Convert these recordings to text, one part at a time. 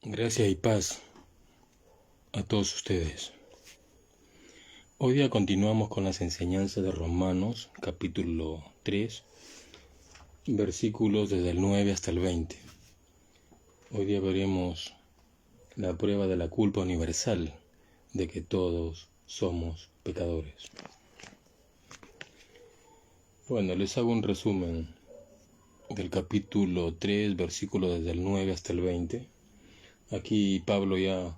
Gracias y paz a todos ustedes. Hoy día continuamos con las enseñanzas de Romanos, capítulo 3, versículos desde el 9 hasta el 20. Hoy día veremos la prueba de la culpa universal de que todos somos pecadores. Bueno, les hago un resumen del capítulo 3, versículos desde el 9 hasta el 20. Aquí Pablo ya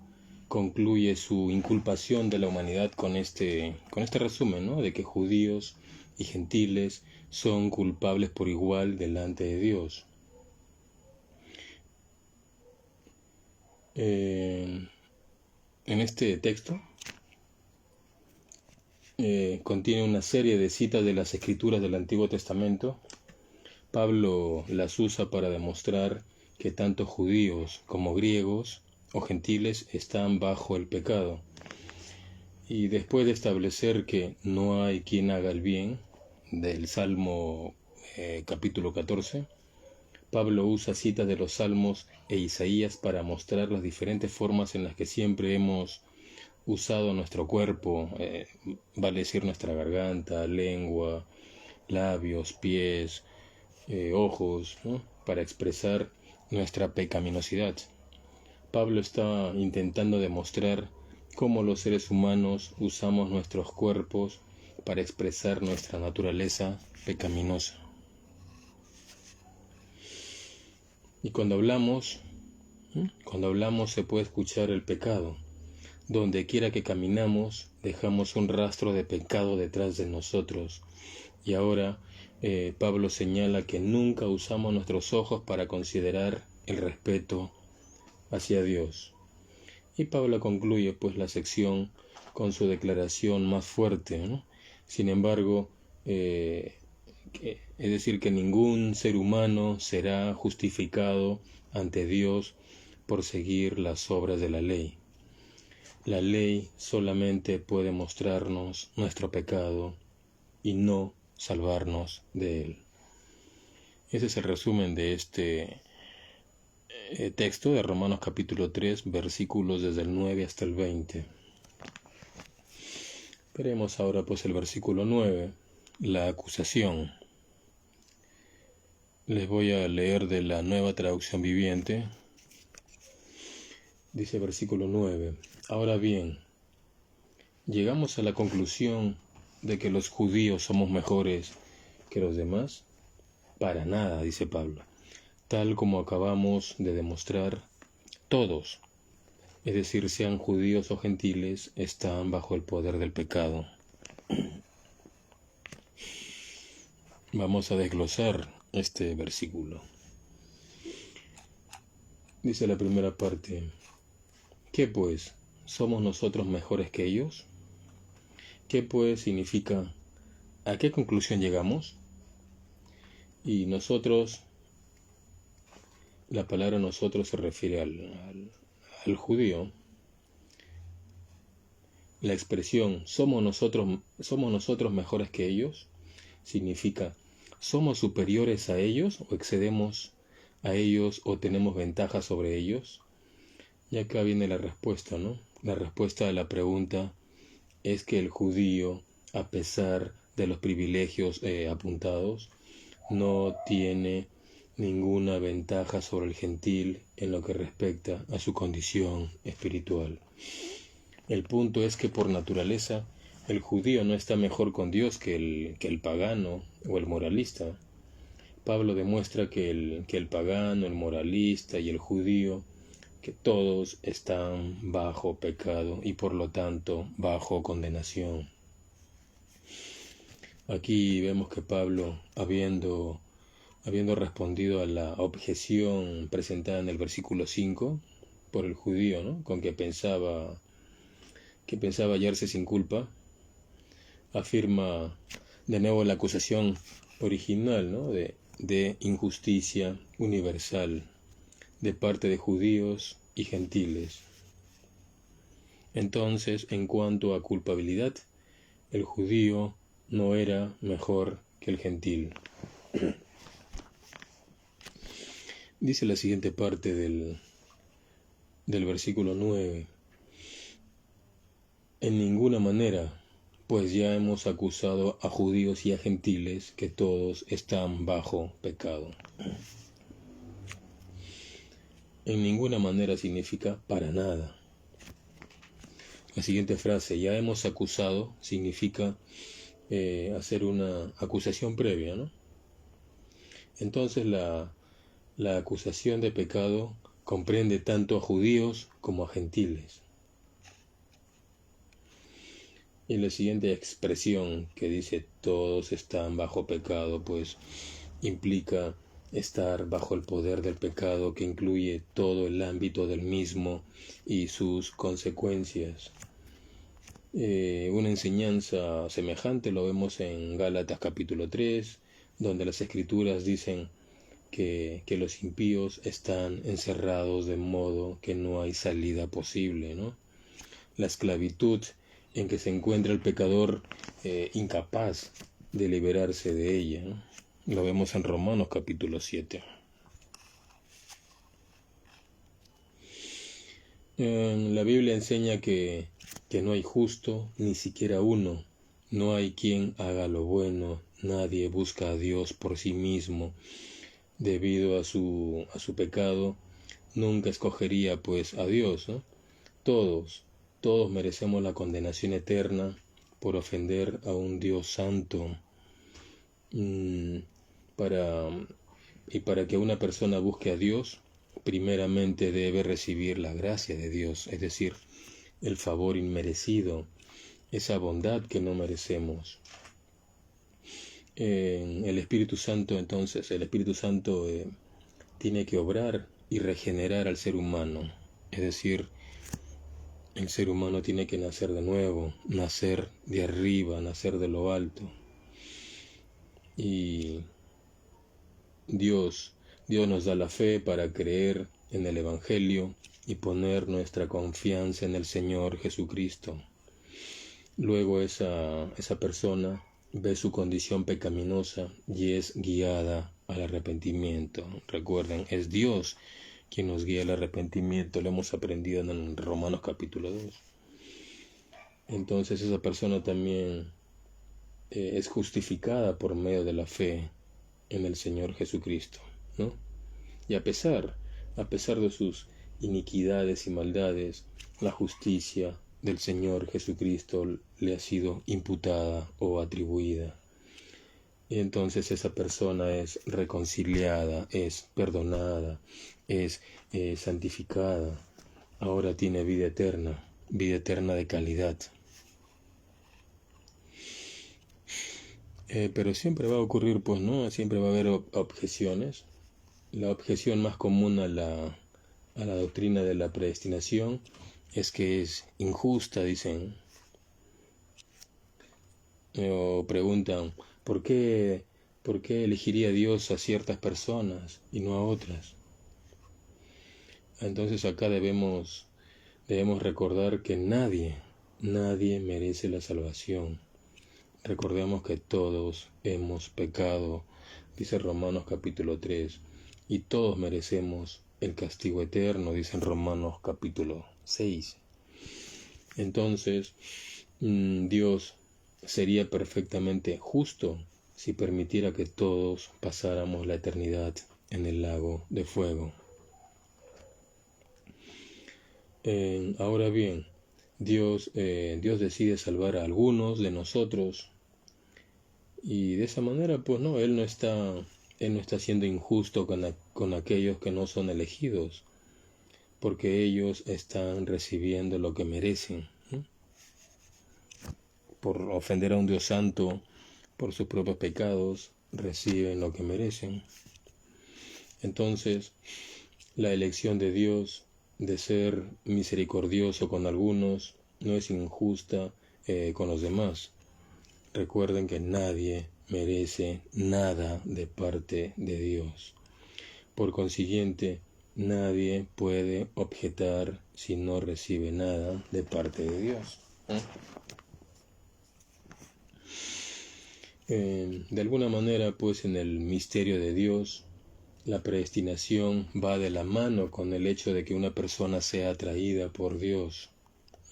concluye su inculpación de la humanidad con este resumen, ¿no? De que judíos y gentiles son culpables por igual delante de Dios. En este texto contiene una serie de citas de las escrituras del Antiguo Testamento. Pablo las usa para demostrar que tanto judíos como griegos o gentiles están bajo el pecado. Y después de establecer que no hay quien haga el bien, del Salmo capítulo 14, Pablo usa citas de los Salmos e Isaías para mostrar las diferentes formas en las que siempre hemos usado nuestro cuerpo, vale decir nuestra garganta, lengua, labios, pies, ojos, ¿no? Para expresar nuestra pecaminosidad. Pablo está intentando demostrar cómo los seres humanos usamos nuestros cuerpos para expresar nuestra naturaleza pecaminosa. Y cuando hablamos se puede escuchar el pecado. Donde quiera que caminamos, dejamos un rastro de pecado detrás de nosotros. Y ahora Pablo señala que nunca usamos nuestros ojos para considerar el respeto hacia Dios. Y Pablo concluye pues la sección con su declaración más fuerte, ¿no? Sin embargo, es decir, que ningún ser humano será justificado ante Dios por seguir las obras de la ley. La ley solamente puede mostrarnos nuestro pecado y no salvarnos de él. Ese es el resumen de este texto de Romanos capítulo 3, versículos desde el 9 hasta el 20. Veremos ahora pues el versículo 9, la acusación. Les voy a leer de la Nueva Traducción Viviente. Dice versículo 9: Ahora bien, ¿llegamos a la conclusión de que los judíos somos mejores que los demás? Para nada, dice Pablo. Tal como acabamos de demostrar, todos, es decir, sean judíos o gentiles, están bajo el poder del pecado. Vamos a desglosar este versículo. Dice la primera parte: ¿qué pues? ¿Somos nosotros mejores que ellos? ¿Qué pues significa? ¿A qué conclusión llegamos? Y nosotros, la palabra nosotros se refiere al judío. La expresión somos nosotros mejores que ellos significa ¿somos superiores a ellos o excedemos a ellos o tenemos ventaja sobre ellos? Y acá viene la respuesta, ¿no? La respuesta a la pregunta es que el judío, a pesar de los privilegios apuntados, no tiene ninguna ventaja sobre el gentil en lo que respecta a su condición espiritual. El punto es que por naturaleza el judío no está mejor con Dios que el pagano o el moralista. Pablo demuestra que el pagano, el moralista y el judío, que todos están bajo pecado y por lo tanto bajo condenación. Aquí vemos que Pablo, habiendo respondido a la objeción presentada en el versículo 5 por el judío, ¿no? Con que pensaba hallarse sin culpa, afirma de nuevo la acusación original, ¿no? de injusticia universal de parte de judíos y gentiles. Entonces, en cuanto a culpabilidad, el judío no era mejor que el gentil. Dice la siguiente parte del del versículo 9. En ninguna manera, pues ya hemos acusado a judíos y a gentiles que todos están bajo pecado. En ninguna manera significa para nada. La siguiente frase, ya hemos acusado, significa hacer una acusación previa, ¿no? Entonces la acusación de pecado comprende tanto a judíos como a gentiles. Y la siguiente expresión que dice todos están bajo pecado, pues implica estar bajo el poder del pecado, que incluye todo el ámbito del mismo y sus consecuencias. Una enseñanza semejante lo vemos en Gálatas capítulo 3, donde las escrituras dicen que los impíos están encerrados de modo que no hay salida posible, ¿no? La esclavitud en que se encuentra el pecador incapaz de liberarse de ella, ¿no? Lo vemos en Romanos capítulo 7. La Biblia enseña que no hay justo, ni siquiera uno. No hay quien haga lo bueno, nadie busca a Dios por sí mismo. Debido a su pecado, nunca escogería pues a Dios, ¿no? Todos merecemos la condenación eterna por ofender a un Dios santo. Para que una persona busque a Dios, primeramente debe recibir la gracia de Dios, es decir, el favor inmerecido, esa bondad que no merecemos. El Espíritu Santo, entonces, el Espíritu Santo tiene que obrar y regenerar al ser humano, es decir, el ser humano tiene que nacer de nuevo, nacer de arriba, nacer de lo alto. Y Dios nos da la fe para creer en el Evangelio y poner nuestra confianza en el Señor Jesucristo. Luego esa persona ve su condición pecaminosa y es guiada al arrepentimiento. Recuerden, es Dios quien nos guía al arrepentimiento, lo hemos aprendido en Romanos capítulo 2. Entonces esa persona también es justificada por medio de la fe en el Señor Jesucristo, ¿no? Y a pesar de sus iniquidades y maldades, la justicia del Señor Jesucristo le ha sido imputada o atribuida. Y entonces esa persona es reconciliada, es perdonada, es santificada. Ahora tiene vida eterna de calidad. Pero siempre va a ocurrir, pues, ¿no? Siempre va a haber objeciones. La objeción más común a la doctrina de la predestinación es que es injusta, dicen. O preguntan, ¿por qué elegiría Dios a ciertas personas y no a otras? Entonces acá debemos recordar que nadie merece la salvación. Recordemos que todos hemos pecado, dice Romanos capítulo 3, y todos merecemos el castigo eterno, dice Romanos capítulo 6. Entonces, Dios sería perfectamente justo si permitiera que todos pasáramos la eternidad en el lago de fuego. Ahora bien, Dios decide salvar a algunos de nosotros, y de esa manera, pues no, Él no está siendo injusto con aquellos que no son elegidos, porque ellos están recibiendo lo que merecen, ¿no? Por ofender a un Dios santo, por sus propios pecados, reciben lo que merecen. Entonces, la elección de Dios de ser misericordioso con algunos no es injusta con los demás. Recuerden que nadie merece nada de parte de Dios. Por consiguiente, nadie puede objetar si no recibe nada de parte de Dios. De alguna manera, pues, en el misterio de Dios, La predestinación va de la mano con el hecho de que una persona sea atraída por Dios,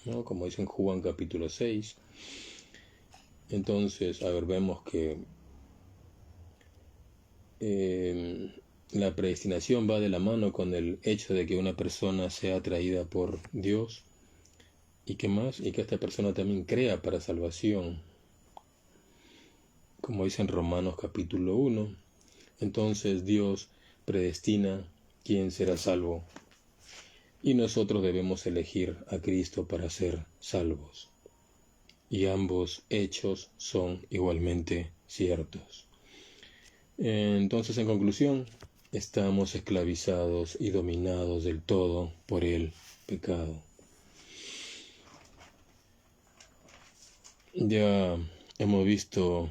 ¿no? Como dice en Juan capítulo 6. Entonces, vemos que la predestinación va de la mano con el hecho de que una persona sea atraída por Dios. ¿Y qué más? Y que esta persona también crea para salvación. Como dice en Romanos capítulo 1. Entonces Dios predestina quién será salvo. Y nosotros debemos elegir a Cristo para ser salvos. Y ambos hechos son igualmente ciertos. Entonces, en conclusión, estamos esclavizados y dominados del todo por el pecado. Ya hemos visto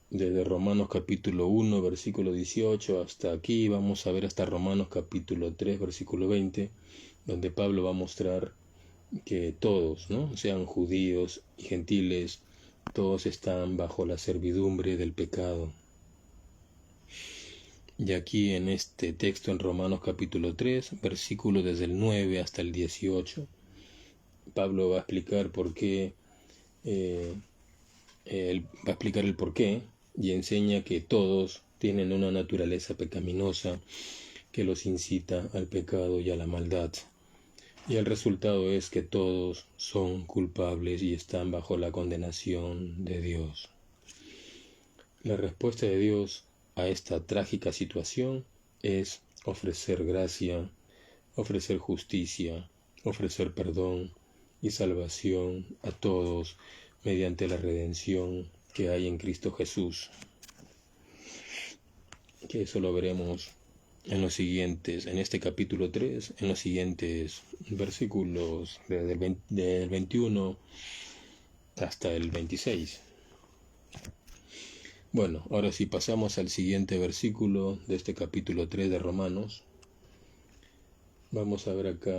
desde Romanos capítulo 1, versículo 18 hasta aquí. Vamos a ver hasta Romanos capítulo 3, versículo 20, donde Pablo va a mostrar que todos, ¿no?, sean judíos y gentiles, todos están bajo la servidumbre del pecado. Y aquí en este texto en Romanos capítulo 3, versículo desde el 9 hasta el 18, Pablo va a explicar por qué, él va a explicar el porqué y enseña que todos tienen una naturaleza pecaminosa que los incita al pecado y a la maldad. Y el resultado es que todos son culpables y están bajo la condenación de Dios. La respuesta de Dios a esta trágica situación es ofrecer gracia, ofrecer justicia, ofrecer perdón y salvación a todos mediante la redención que hay en Cristo Jesús. Que eso lo veremos en este capítulo 3, en los siguientes versículos del 21 hasta el 26. Bueno, ahora sí pasamos al siguiente versículo de este capítulo 3 de Romanos. Vamos a ver acá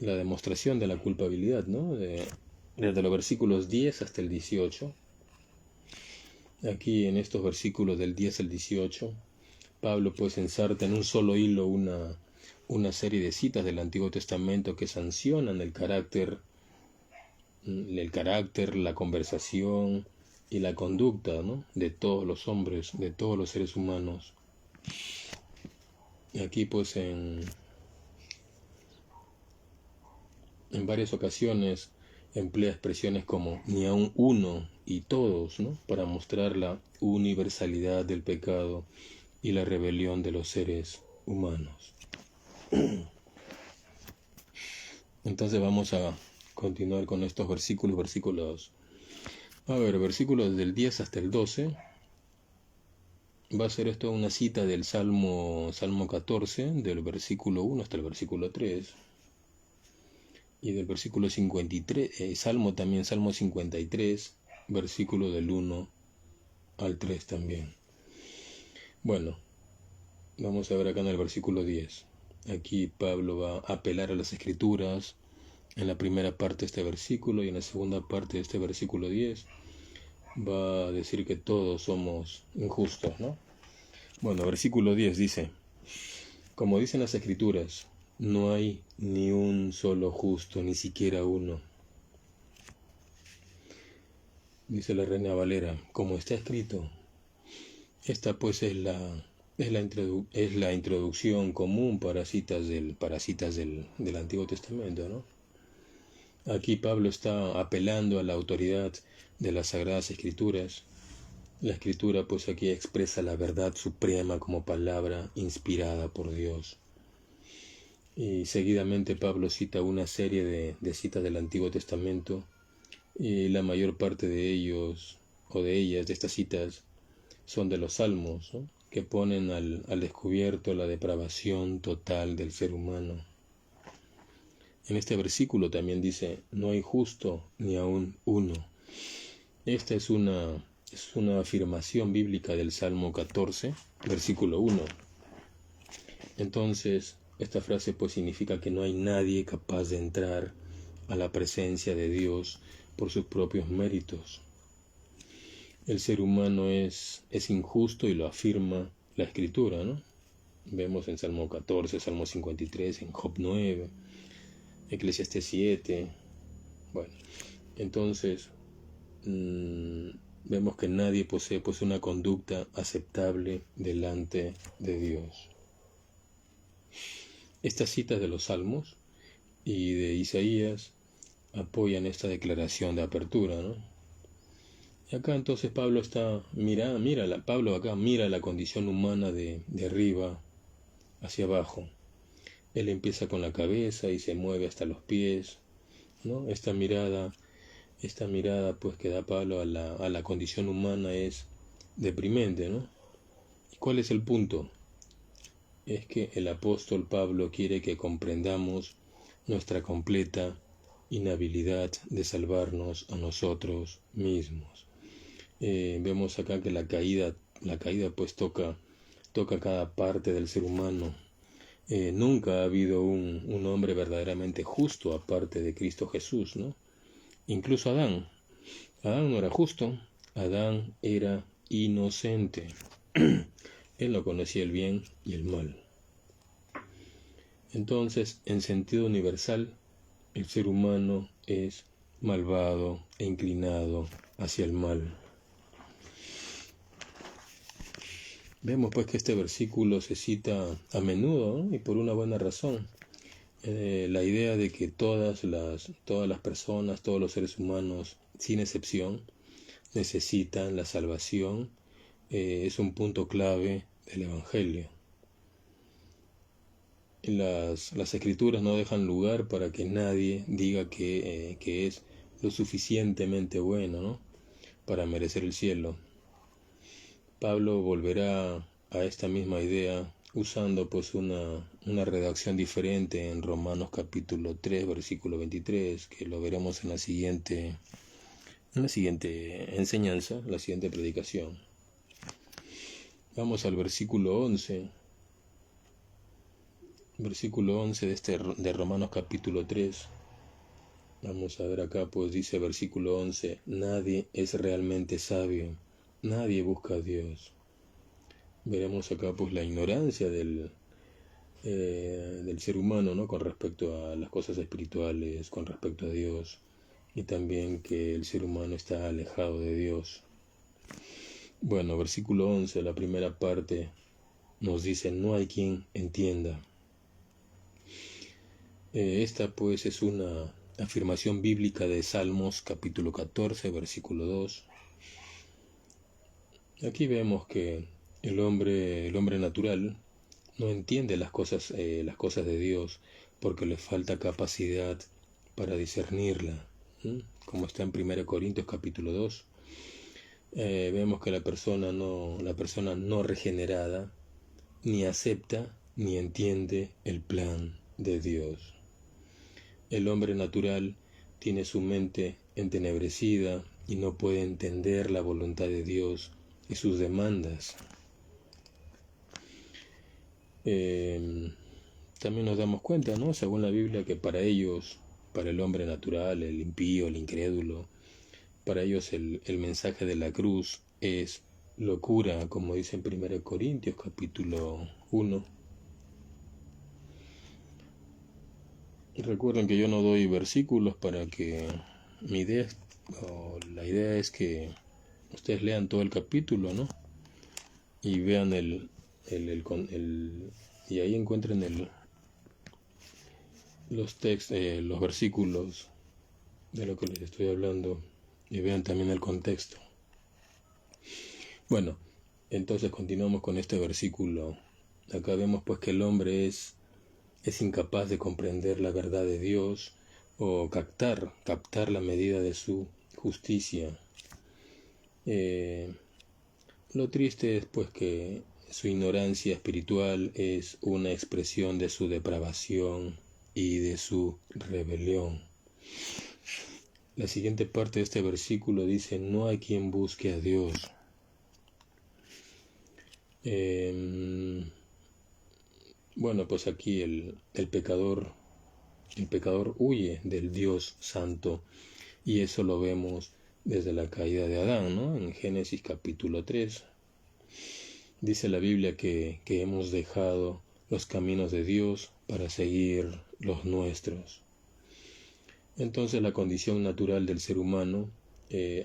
la demostración de la culpabilidad, ¿no? Desde los versículos 10 hasta el 18. Aquí en estos versículos del 10 al 18, Pablo pues ensarta en un solo hilo una serie de citas del Antiguo Testamento que sancionan el carácter, la conversación y la conducta, ¿no?, de todos los hombres, de todos los seres humanos. Y aquí pues en varias ocasiones emplea expresiones como ni aun uno y todos, ¿no?, para mostrar la universalidad del pecado y la rebelión de los seres humanos. Entonces vamos a continuar con estos versículos. Versículos del 10 hasta el 12. Va a ser esto una cita del Salmo 14, del versículo 1 hasta el versículo 3. Y del versículo 53, Salmo 53, versículo del 1 al 3 también. Bueno, vamos a ver acá en el versículo 10. Aquí Pablo va a apelar a las Escrituras en la primera parte de este versículo, y en la segunda parte de este versículo 10 va a decir que todos somos injustos, ¿no? Bueno, versículo 10 dice: como dicen las Escrituras, no hay ni un solo justo, ni siquiera uno. Dice la Reina Valera, como está escrito. Esta pues es la introducción común para citas del Antiguo Testamento, ¿no? Aquí Pablo está apelando a la autoridad de las Sagradas Escrituras. La Escritura pues aquí expresa la verdad suprema como palabra inspirada por Dios. Y seguidamente Pablo cita una serie de citas del Antiguo Testamento, y la mayor parte de ellos, o de ellas, de estas citas, son de los Salmos, ¿no?, que ponen al descubierto la depravación total del ser humano. En este versículo también dice, no hay justo ni aun uno. Esta es una afirmación bíblica del Salmo 14, versículo 1. Entonces, esta frase pues significa que no hay nadie capaz de entrar a la presencia de Dios por sus propios méritos. El ser humano es injusto y lo afirma la escritura, ¿no? Vemos en Salmo 14, Salmo 53, en Job 9, Eclesiastés 7. Bueno, entonces vemos que nadie posee pues una conducta aceptable delante de Dios. Estas citas de los Salmos y de Isaías apoyan esta declaración de apertura, ¿no? Y acá entonces Pablo Pablo acá mira la condición humana de arriba hacia abajo. Él empieza con la cabeza y se mueve hasta los pies, ¿no? Esta mirada pues que da Pablo a la condición humana es deprimente, ¿no? ¿Y cuál es el punto? Es que el apóstol Pablo quiere que comprendamos nuestra completa inhabilidad de salvarnos a nosotros mismos. Vemos acá que la caída pues toca cada parte del ser humano. Nunca ha habido un hombre verdaderamente justo aparte de Cristo Jesús, ¿no? Incluso Adán no era justo, Adán era inocente. Él no conocía el bien y el mal. Entonces, en sentido universal, el ser humano es malvado e inclinado hacia el mal. Vemos pues que este versículo se cita a menudo, ¿no? Y por una buena razón. La idea de que todas las personas, todos los seres humanos, sin excepción, necesitan la salvación, es un punto clave del Evangelio. Las Escrituras no dejan lugar para que nadie diga que es lo suficientemente bueno, ¿no?, para merecer el cielo. Pablo volverá a esta misma idea usando pues una redacción diferente en Romanos capítulo 3, versículo 23, que lo veremos en la siguiente enseñanza, la siguiente predicación. Vamos al versículo 11. Versículo 11 de Romanos capítulo 3. Vamos a ver acá, pues dice versículo 11, nadie es realmente sabio, nadie busca a Dios. Veremos acá pues la ignorancia del ser humano, ¿no?, con respecto a las cosas espirituales, con respecto a Dios, y también que el ser humano está alejado de Dios. Bueno, versículo 11, la primera parte nos dice, no hay quien entienda. Esta pues es una afirmación bíblica de Salmos capítulo 14, versículo 2. Aquí vemos que el hombre natural no entiende las cosas de Dios porque le falta capacidad para discernirla. Como está en 1 Corintios capítulo 2, vemos que la persona no regenerada ni acepta ni entiende el plan de Dios. El hombre natural tiene su mente entenebrecida y no puede entender la voluntad de Dios y sus demandas. También nos damos cuenta, ¿no?, según la Biblia, que para ellos, para el hombre natural, el impío, el incrédulo, para ellos el mensaje de la cruz es locura, como dice en 1 Corintios capítulo 1. Recuerden que yo no doy versículos para que la idea es que ustedes lean todo el capítulo, ¿no?, y vean y ahí encuentren los versículos de lo que les estoy hablando y vean también el contexto. Bueno, entonces continuamos con este versículo. Acá vemos pues que el hombre es incapaz de comprender la verdad de Dios o captar la medida de su justicia. Lo triste es pues que su ignorancia espiritual es una expresión de su depravación y de su rebelión. La siguiente parte de este versículo dice, no hay quien busque a Dios. Bueno, pues aquí el pecador huye del Dios santo, y eso lo vemos desde la caída de Adán, ¿no?, en Génesis capítulo 3. Dice la Biblia que hemos dejado los caminos de Dios para seguir los nuestros. Entonces la condición natural del ser humano,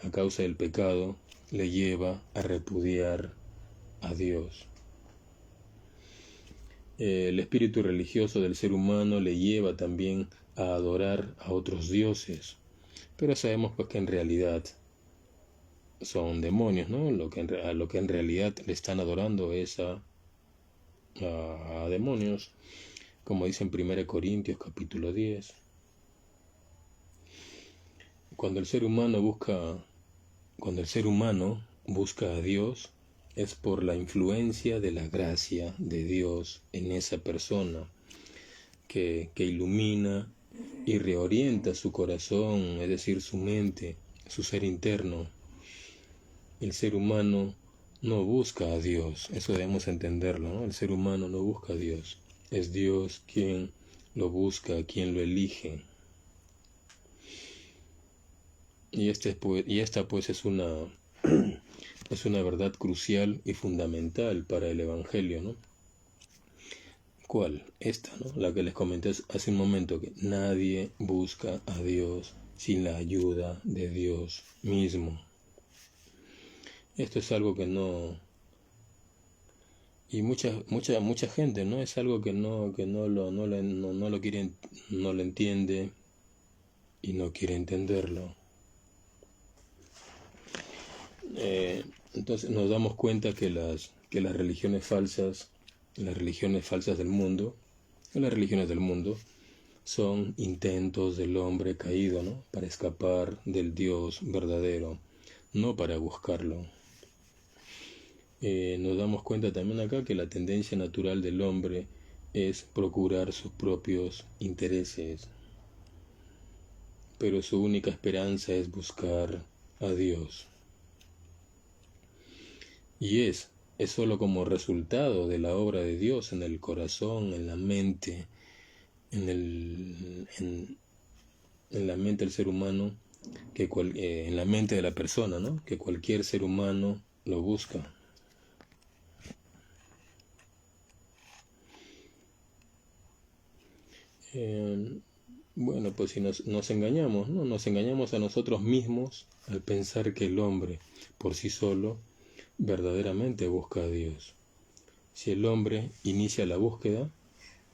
a causa del pecado, le lleva a repudiar a Dios. El espíritu religioso del ser humano le lleva también a adorar a otros dioses, pero sabemos pues que en realidad son demonios, ¿no? A lo que en realidad le están adorando es a demonios, como dice en 1 Corintios capítulo 10. Cuando el ser humano busca a Dios, es por la influencia de la gracia de Dios en esa persona, que ilumina y reorienta su corazón, es decir, su mente, su ser interno. El ser humano no busca a Dios, eso debemos entenderlo, ¿no? El ser humano no busca a Dios, es Dios quien lo busca, quien lo elige. Y esta pues es una verdad crucial y fundamental para el Evangelio, ¿no? ¿Cuál? Esta, ¿no? La que les comenté hace un momento, que nadie busca a Dios sin la ayuda de Dios mismo. Esto es algo que no... Y mucha gente, ¿no? Es algo que no lo entiende y no quiere entenderlo. Entonces nos damos cuenta que las religiones falsas del mundo, las religiones del mundo, son intentos del hombre caído, ¿no? Para escapar del Dios verdadero, no para buscarlo. Nos damos cuenta también acá que la tendencia natural del hombre es procurar sus propios intereses, pero su única esperanza es buscar a Dios. Y es sólo como resultado de la obra de Dios en el corazón, en la mente, en la mente del ser humano, en la mente de la persona, ¿no? Que cualquier ser humano lo busca. Bueno, pues si nos engañamos, ¿no? Nos engañamos a nosotros mismos al pensar que el hombre por sí solo verdaderamente busca a Dios. Si el hombre inicia la búsqueda,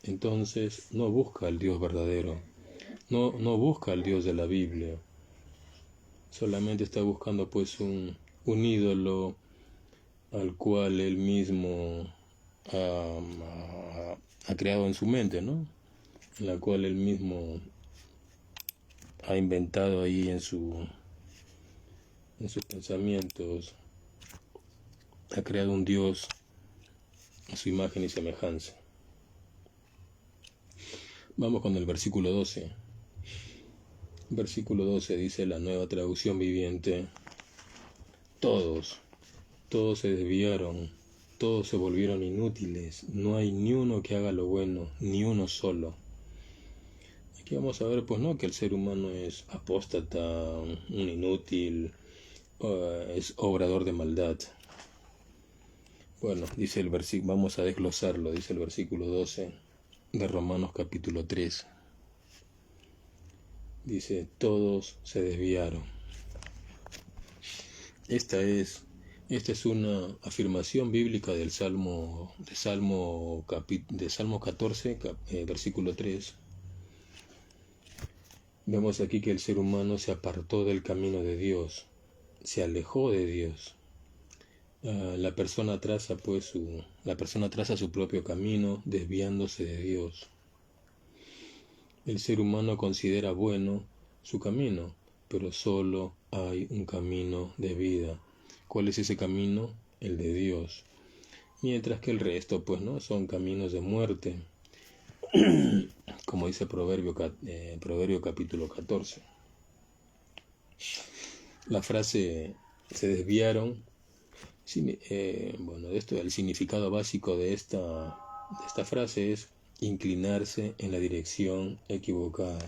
entonces no busca al Dios verdadero, no busca al Dios de la Biblia, solamente está buscando pues un ídolo al cual él mismo ha creado en su mente, ¿no? En la cual él mismo ha inventado ahí en sus pensamientos, ha creado un Dios a su imagen y semejanza. Vamos con el versículo 12. Versículo 12 dice la Nueva Traducción Viviente: Todos se desviaron, todos se volvieron inútiles, no hay ni uno que haga lo bueno, ni uno solo. Aquí vamos a ver, pues no, que el ser humano es apóstata, un inútil, es obrador de maldad. Bueno, dice el versículo, vamos a desglosarlo, dice el versículo 12 de Romanos capítulo 3. Dice, todos se desviaron. Esta es una afirmación bíblica del Salmo 14, versículo 3. Vemos aquí que el ser humano se apartó del camino de Dios, se alejó de Dios. La persona traza su propio camino, desviándose de Dios. El ser humano considera bueno su camino, pero solo hay un camino de vida. ¿Cuál es ese camino? El de Dios. Mientras que el resto, pues, ¿no? Son caminos de muerte, como dice Proverbio capítulo 14. La frase se desviaron, el significado básico de esta frase es inclinarse en la dirección equivocada.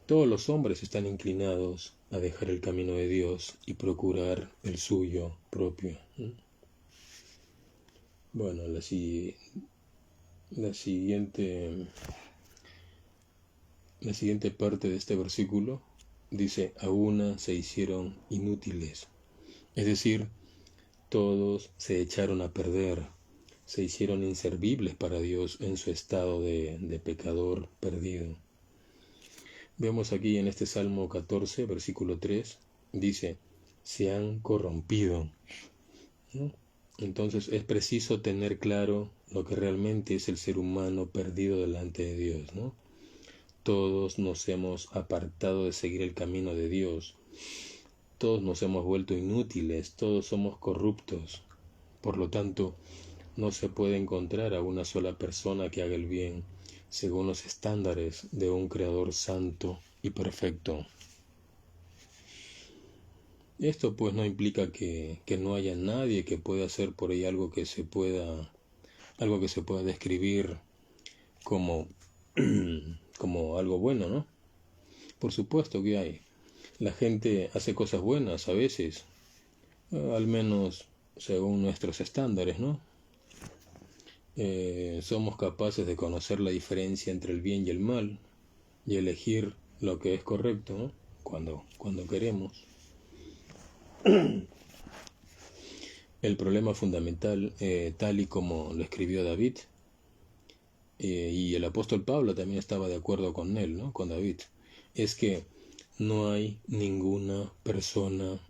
Todos los hombres están inclinados a dejar el camino de Dios y procurar el suyo propio. Bueno, la siguiente parte de este versículo dice, a una se hicieron inútiles. Es decir, todos se echaron a perder, se hicieron inservibles para Dios en su estado de pecador perdido. Vemos aquí en este Salmo 14, versículo 3, dice, se han corrompido, ¿no? Entonces es preciso tener claro lo que realmente es el ser humano perdido delante de Dios, ¿no? Todos nos hemos apartado de seguir el camino de Dios. Todos nos hemos vuelto inútiles, todos somos corruptos. Por lo tanto, no se puede encontrar a una sola persona que haga el bien según los estándares de un Creador santo y perfecto. Esto pues no implica que no haya nadie que pueda hacer por ahí algo que se pueda describir como, como algo bueno, ¿no? Por supuesto que hay. La gente hace cosas buenas a veces, al menos según nuestros estándares, ¿no? Somos capaces de conocer la diferencia entre el bien y el mal y elegir lo que es correcto, ¿no? Cuando queremos. El problema fundamental, tal y como lo escribió David, y el apóstol Pablo también estaba de acuerdo con él, ¿no? Con David, es que no hay ninguna persona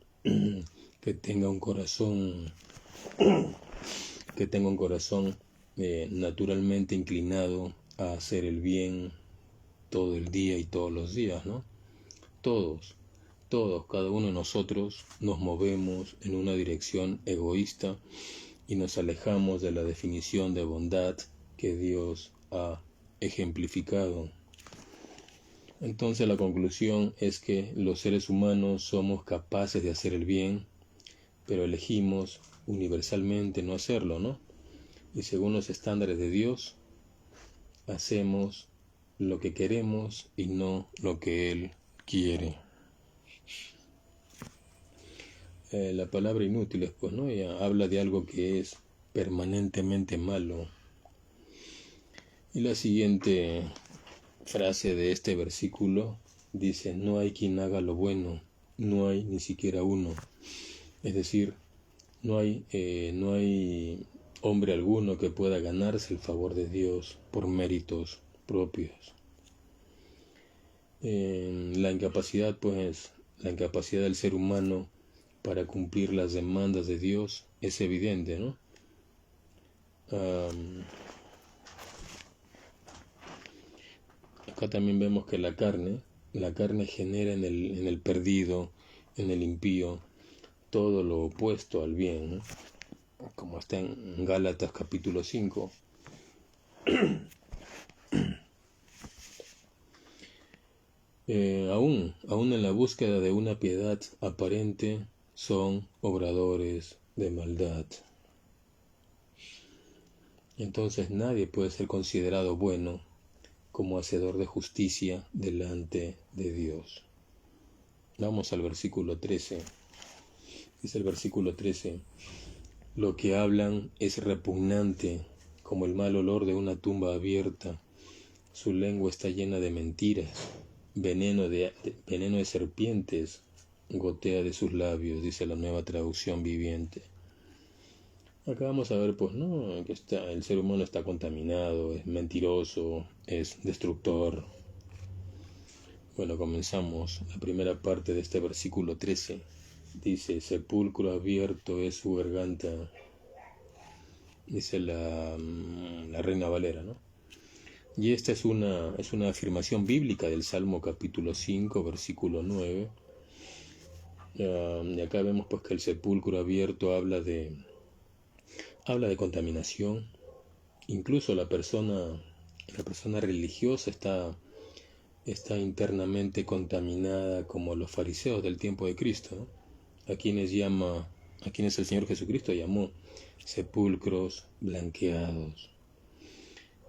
que tenga un corazón naturalmente inclinado a hacer el bien todo el día y todos los días, ¿no? Todos, cada uno de nosotros nos movemos en una dirección egoísta y nos alejamos de la definición de bondad que Dios ha ejemplificado. Entonces la conclusión es que los seres humanos somos capaces de hacer el bien, pero elegimos universalmente no hacerlo, ¿no? Y según los estándares de Dios, hacemos lo que queremos y no lo que Él quiere. La palabra inútiles, pues, ¿no? Ella habla de algo que es permanentemente malo. Y la siguiente frase de este versículo dice, no hay quien haga lo bueno, no hay ni siquiera uno. Es decir, no hay hombre alguno que pueda ganarse el favor de Dios por méritos propios. La incapacidad del ser humano para cumplir las demandas de Dios es evidente, ¿no? Acá también vemos que la carne genera en el perdido, en el impío, todo lo opuesto al bien, ¿no? Como está en Gálatas capítulo 5. Aún en la búsqueda de una piedad aparente, son obradores de maldad. Entonces nadie puede ser considerado bueno como hacedor de justicia delante de Dios. Vamos al versículo 13. Dice el versículo 13, lo que hablan es repugnante como el mal olor de una tumba abierta. Su lengua está llena de mentiras. Veneno de serpientes gotea de sus labios, dice la Nueva Traducción Viviente. Acá vamos a ver, pues, ¿no? Que el ser humano está contaminado, es mentiroso, es destructor. Bueno, comenzamos la primera parte de este versículo 13. Dice, sepulcro abierto es su garganta. Dice la Reina Valera, ¿no? Y esta es una afirmación bíblica del Salmo capítulo 5, versículo 9. Y acá vemos pues que el sepulcro abierto habla de contaminación. Incluso la persona religiosa está internamente contaminada, como los fariseos del tiempo de Cristo, ¿no? A quienes el Señor Jesucristo llamó sepulcros blanqueados.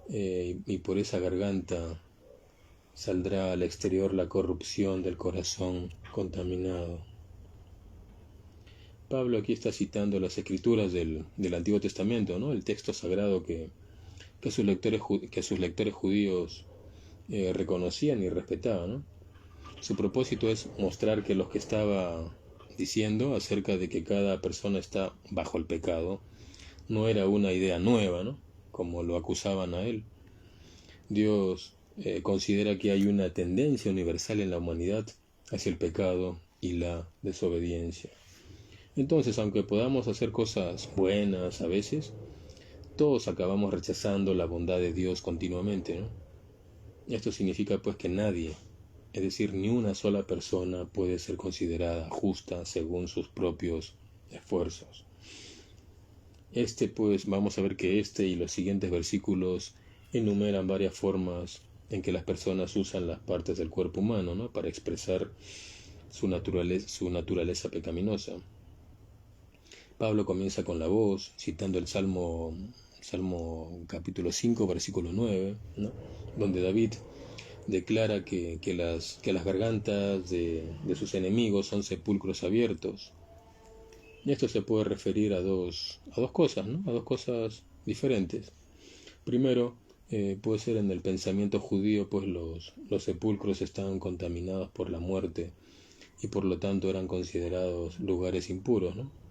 Y por esa garganta saldrá al exterior la corrupción del corazón contaminado. Pablo aquí está citando las escrituras del Antiguo Testamento, ¿no? El texto sagrado que sus lectores judíos reconocían y respetaban, ¿no? Su propósito es mostrar que lo que estaba diciendo acerca de que cada persona está bajo el pecado no era una idea nueva, ¿no? Como lo acusaban a él. Dios considera que hay una tendencia universal en la humanidad hacia el pecado y la desobediencia. Entonces, aunque podamos hacer cosas buenas a veces, todos acabamos rechazando la bondad de Dios continuamente, ¿no? Esto significa pues que nadie, es decir, ni una sola persona puede ser considerada justa según sus propios esfuerzos. Pues vamos a ver que y los siguientes versículos enumeran varias formas en que las personas usan las partes del cuerpo humano, ¿no? Para expresar su naturaleza pecaminosa. Pablo comienza con la voz, citando el Salmo capítulo 5, versículo 9, ¿no? Donde David declara que las gargantas de sus enemigos son sepulcros abiertos. Y esto se puede referir a dos cosas, ¿no? A dos cosas diferentes. Primero, puede ser en el pensamiento judío, pues los sepulcros estaban contaminados por la muerte y por lo tanto eran considerados lugares impuros, ¿no?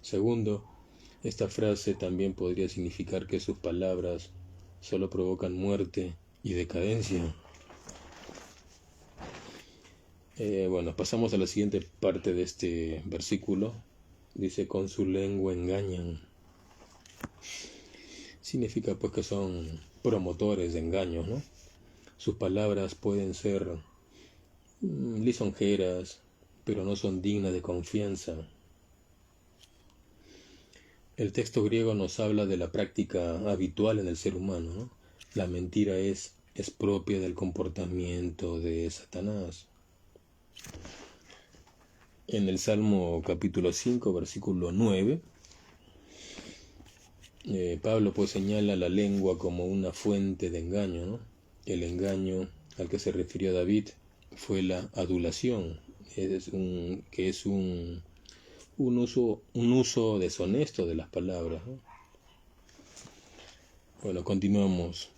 Segundo, esta frase también podría significar que sus palabras solo provocan muerte y decadencia. Bueno, pasamos a la siguiente parte de este versículo. Dice, con su lengua engañan. Significa pues que son promotores de engaños, ¿no? Sus palabras pueden ser lisonjeras, pero no son dignas de confianza. El texto griego nos habla de la práctica habitual en el ser humano, ¿no? La mentira es propia del comportamiento de Satanás. En el Salmo capítulo 5, versículo 9, Pablo pues señala la lengua como una fuente de engaño, ¿no? El engaño al que se refirió David fue la adulación, que es un uso deshonesto de las palabras, ¿no? Bueno, continuamos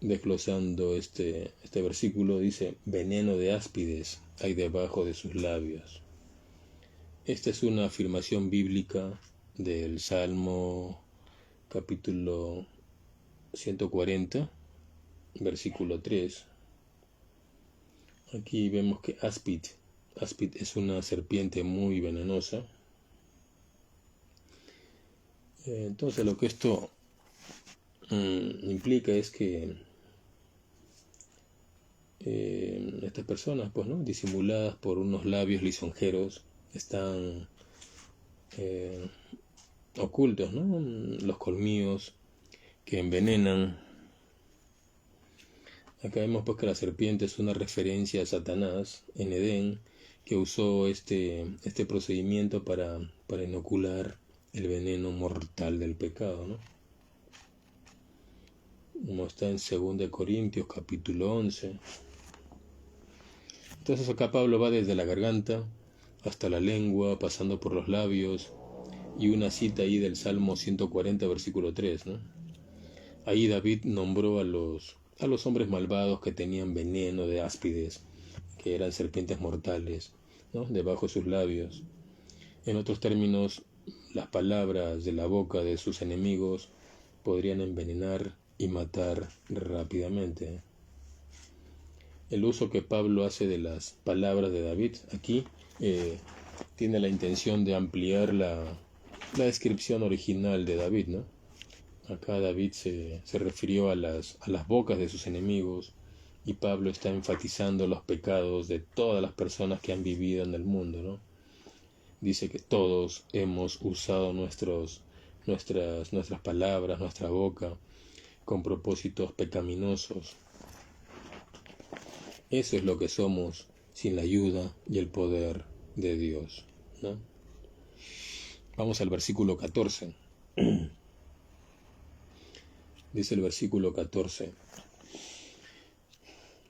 desglosando este versículo. Dice, veneno de áspides hay debajo de sus labios. Esta es una afirmación bíblica del Salmo capítulo 140, versículo 3. Aquí vemos que áspid es una serpiente muy venenosa. Entonces lo que esto implica es que estas personas, pues, ¿no? Disimuladas por unos labios lisonjeros, están ocultos, ¿no? Los colmillos que envenenan. Acá vemos pues que la serpiente es una referencia a Satanás en Edén, que usó este procedimiento para inocular el veneno mortal del pecado, ¿no? Como está en 2 Corintios capítulo 11. Entonces acá Pablo va desde la garganta hasta la lengua, pasando por los labios, y una cita ahí del Salmo 140, versículo 3, ¿no? Ahí David nombró a los hombres malvados que tenían veneno de áspides, que eran serpientes mortales, ¿no? Debajo de sus labios. En otros términos, las palabras de la boca de sus enemigos podrían envenenar y matar rápidamente. El uso que Pablo hace de las palabras de David aquí tiene la intención de ampliar la descripción original de David, ¿no? Acá David se refirió a las bocas de sus enemigos, y Pablo está enfatizando los pecados de todas las personas que han vivido en el mundo, ¿no? Dice que todos hemos usado nuestras palabras, nuestra boca, con propósitos pecaminosos. Eso es lo que somos sin la ayuda y el poder de Dios, ¿no? Vamos al versículo 14. Dice el versículo 14,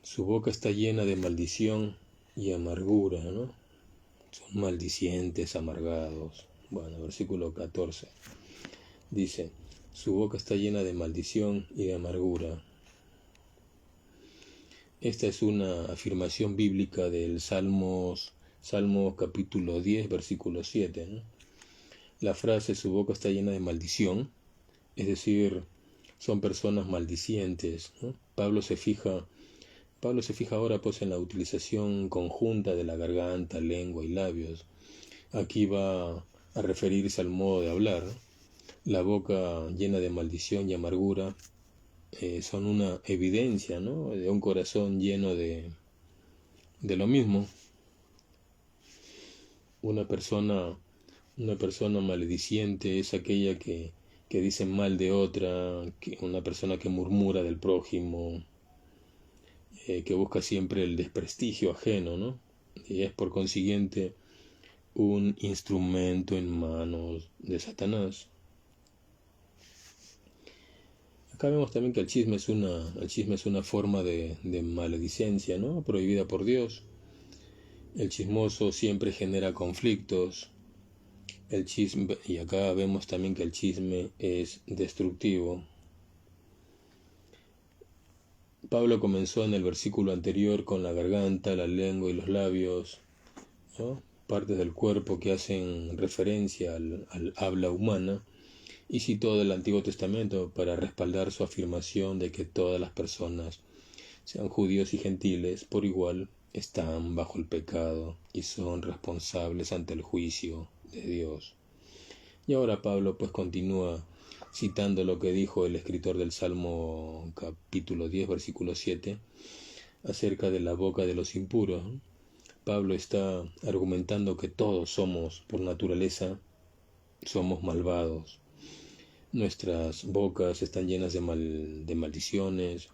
su boca está llena de maldición y amargura, ¿no? Son maldicientes, amargados, Bueno, versículo 14. Dice, su boca está llena de maldición y de amargura. Esta es una afirmación bíblica del Salmo capítulo 10, versículo 7, ¿no? La frase su boca está llena de maldición, es decir, son personas maldicientes, ¿no? Pablo se fija ahora pues en la utilización conjunta de la garganta, lengua y labios. Aquí va a referirse al modo de hablar, ¿no? La boca llena de maldición y amargura son una evidencia, ¿no?, de un corazón lleno de lo mismo. Una persona malediciente es aquella que dice mal de otra, una persona que murmura del prójimo, que busca siempre el desprestigio ajeno, ¿no? Y es por consiguiente un instrumento en manos de Satanás. Acá vemos también que el chisme es una forma de maledicencia, ¿no?, prohibida por Dios. El chismoso siempre genera conflictos. Y acá vemos también que el chisme es destructivo. Pablo comenzó en el versículo anterior con la garganta, la lengua y los labios, ¿no?, partes del cuerpo que hacen referencia al habla humana, y citó del Antiguo Testamento para respaldar su afirmación de que todas las personas, sean judíos y gentiles, por igual están bajo el pecado y son responsables ante el juicio de Dios. Y ahora Pablo pues continúa citando lo que dijo el escritor del Salmo capítulo 10, versículo 7, acerca de la boca de los impuros. Pablo está argumentando que todos somos, por naturaleza, somos malvados. Nuestras bocas están llenas de maldiciones.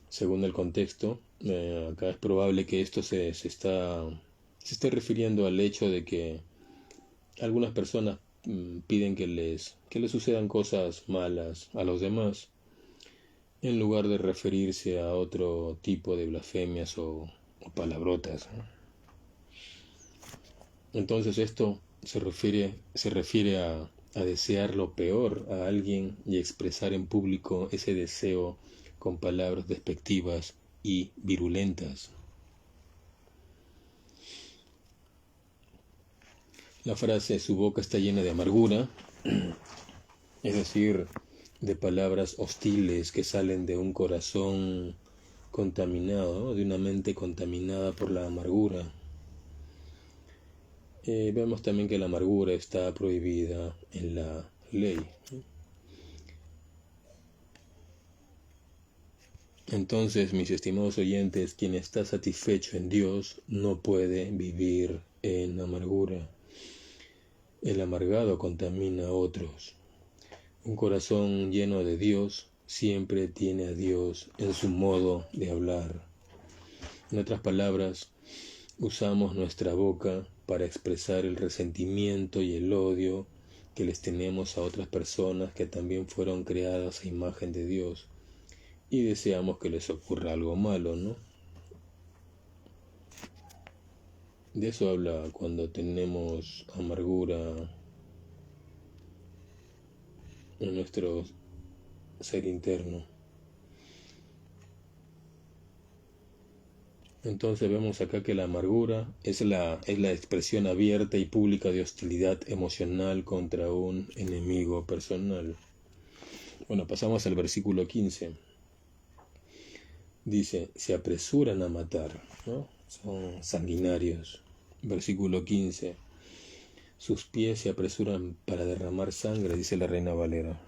Según el contexto, acá es probable que esto se esté refiriendo al hecho de que algunas personas piden que les sucedan cosas malas a los demás, en lugar de referirse a otro tipo de blasfemias o palabrotas, ¿no? Entonces esto se refiere a desear lo peor a alguien y expresar en público ese deseo con palabras despectivas y virulentas. La frase su boca está llena de amargura, es decir, de palabras hostiles que salen de un corazón contaminado, ¿no?, de una mente contaminada por la amargura. Vemos también que la amargura está prohibida en la ley. Entonces, mis estimados oyentes, quien está satisfecho en Dios no puede vivir en amargura. El amargado contamina a otros. Un corazón lleno de Dios siempre tiene a Dios en su modo de hablar. En otras palabras, usamos nuestra boca para expresar el resentimiento y el odio que les tenemos a otras personas que también fueron creadas a imagen de Dios, y deseamos que les ocurra algo malo, ¿no? De eso habla cuando tenemos amargura en nuestro ser interno. Entonces vemos acá que la amargura es la expresión abierta y pública de hostilidad emocional contra un enemigo personal. Bueno, pasamos al versículo 15. Dice, se apresuran a matar, ¿no? Son sanguinarios. Versículo 15. Sus pies se apresuran para derramar sangre, dice la Reina Valera.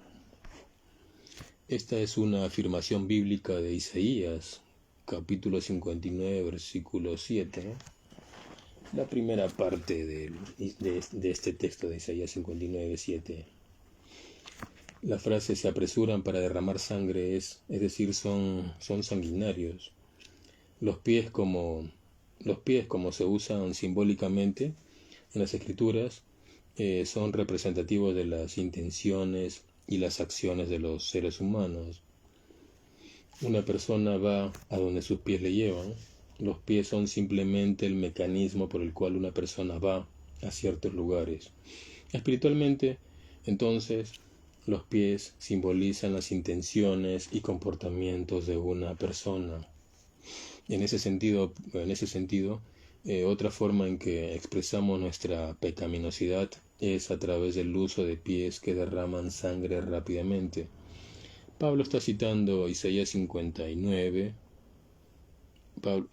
Esta es una afirmación bíblica de Isaías, capítulo 59, versículo 7, ¿no? La primera parte de este texto de Isaías 59, 7. La frase se apresuran para derramar sangre es decir, son sanguinarios. Los pies como se usan simbólicamente en las escrituras, son representativos de las intenciones y las acciones de los seres humanos. Una persona va a donde sus pies le llevan. Los pies son simplemente el mecanismo por el cual una persona va a ciertos lugares. Espiritualmente, entonces, los pies simbolizan las intenciones y comportamientos de una persona. En ese sentido, otra forma en que expresamos nuestra pecaminosidad es a través del uso de pies que derraman sangre rápidamente. Pablo está citando Isaías 59,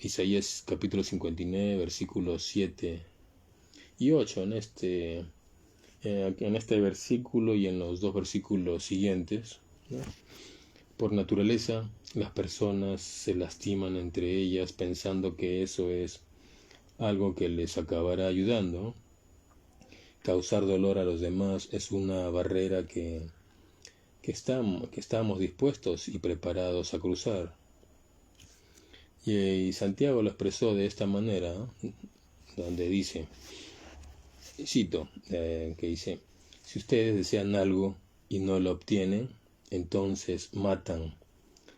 Isaías capítulo 59, versículos 7 y 8 en este versículo y en los dos versículos siguientes, ¿no? Por naturaleza, las personas se lastiman entre ellas pensando que eso es algo que les acabará ayudando. Causar dolor a los demás es una barrera que estamos dispuestos y preparados a cruzar. Y Santiago lo expresó de esta manera, donde dice, cito, que dice, si ustedes desean algo y no lo obtienen, entonces matan.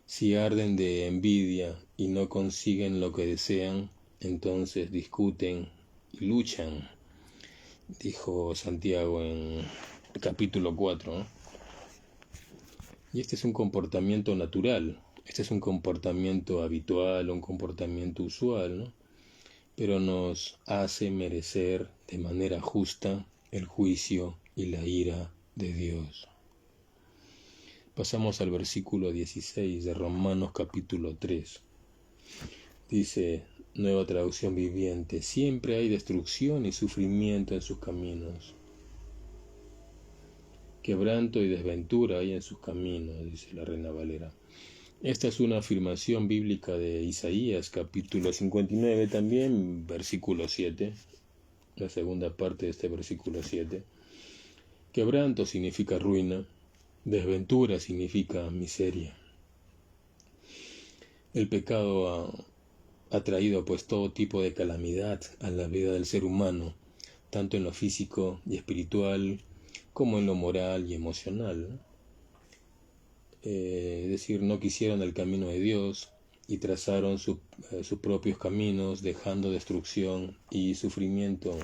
Si arden de envidia y no consiguen lo que desean, entonces discuten y luchan, dijo Santiago en el capítulo 4, ¿no? Y este es un comportamiento natural, este es un comportamiento habitual, un comportamiento usual, ¿no? Pero nos hace merecer de manera justa el juicio y la ira de Dios. Pasamos al versículo 16 de Romanos capítulo 3. Dice, Nueva Traducción Viviente, siempre hay destrucción y sufrimiento en sus caminos. Quebranto y desventura hay en sus caminos, dice la Reina Valera. Esta es una afirmación bíblica de Isaías, capítulo 59 también, versículo 7, la segunda parte de este versículo 7. Quebranto significa ruina, desventura significa miseria. El pecado ha traído pues todo tipo de calamidad a la vida del ser humano, tanto en lo físico y espiritual, como en lo moral y emocional. Es decir, no quisieron el camino de Dios y trazaron sus propios caminos, dejando destrucción y sufrimiento.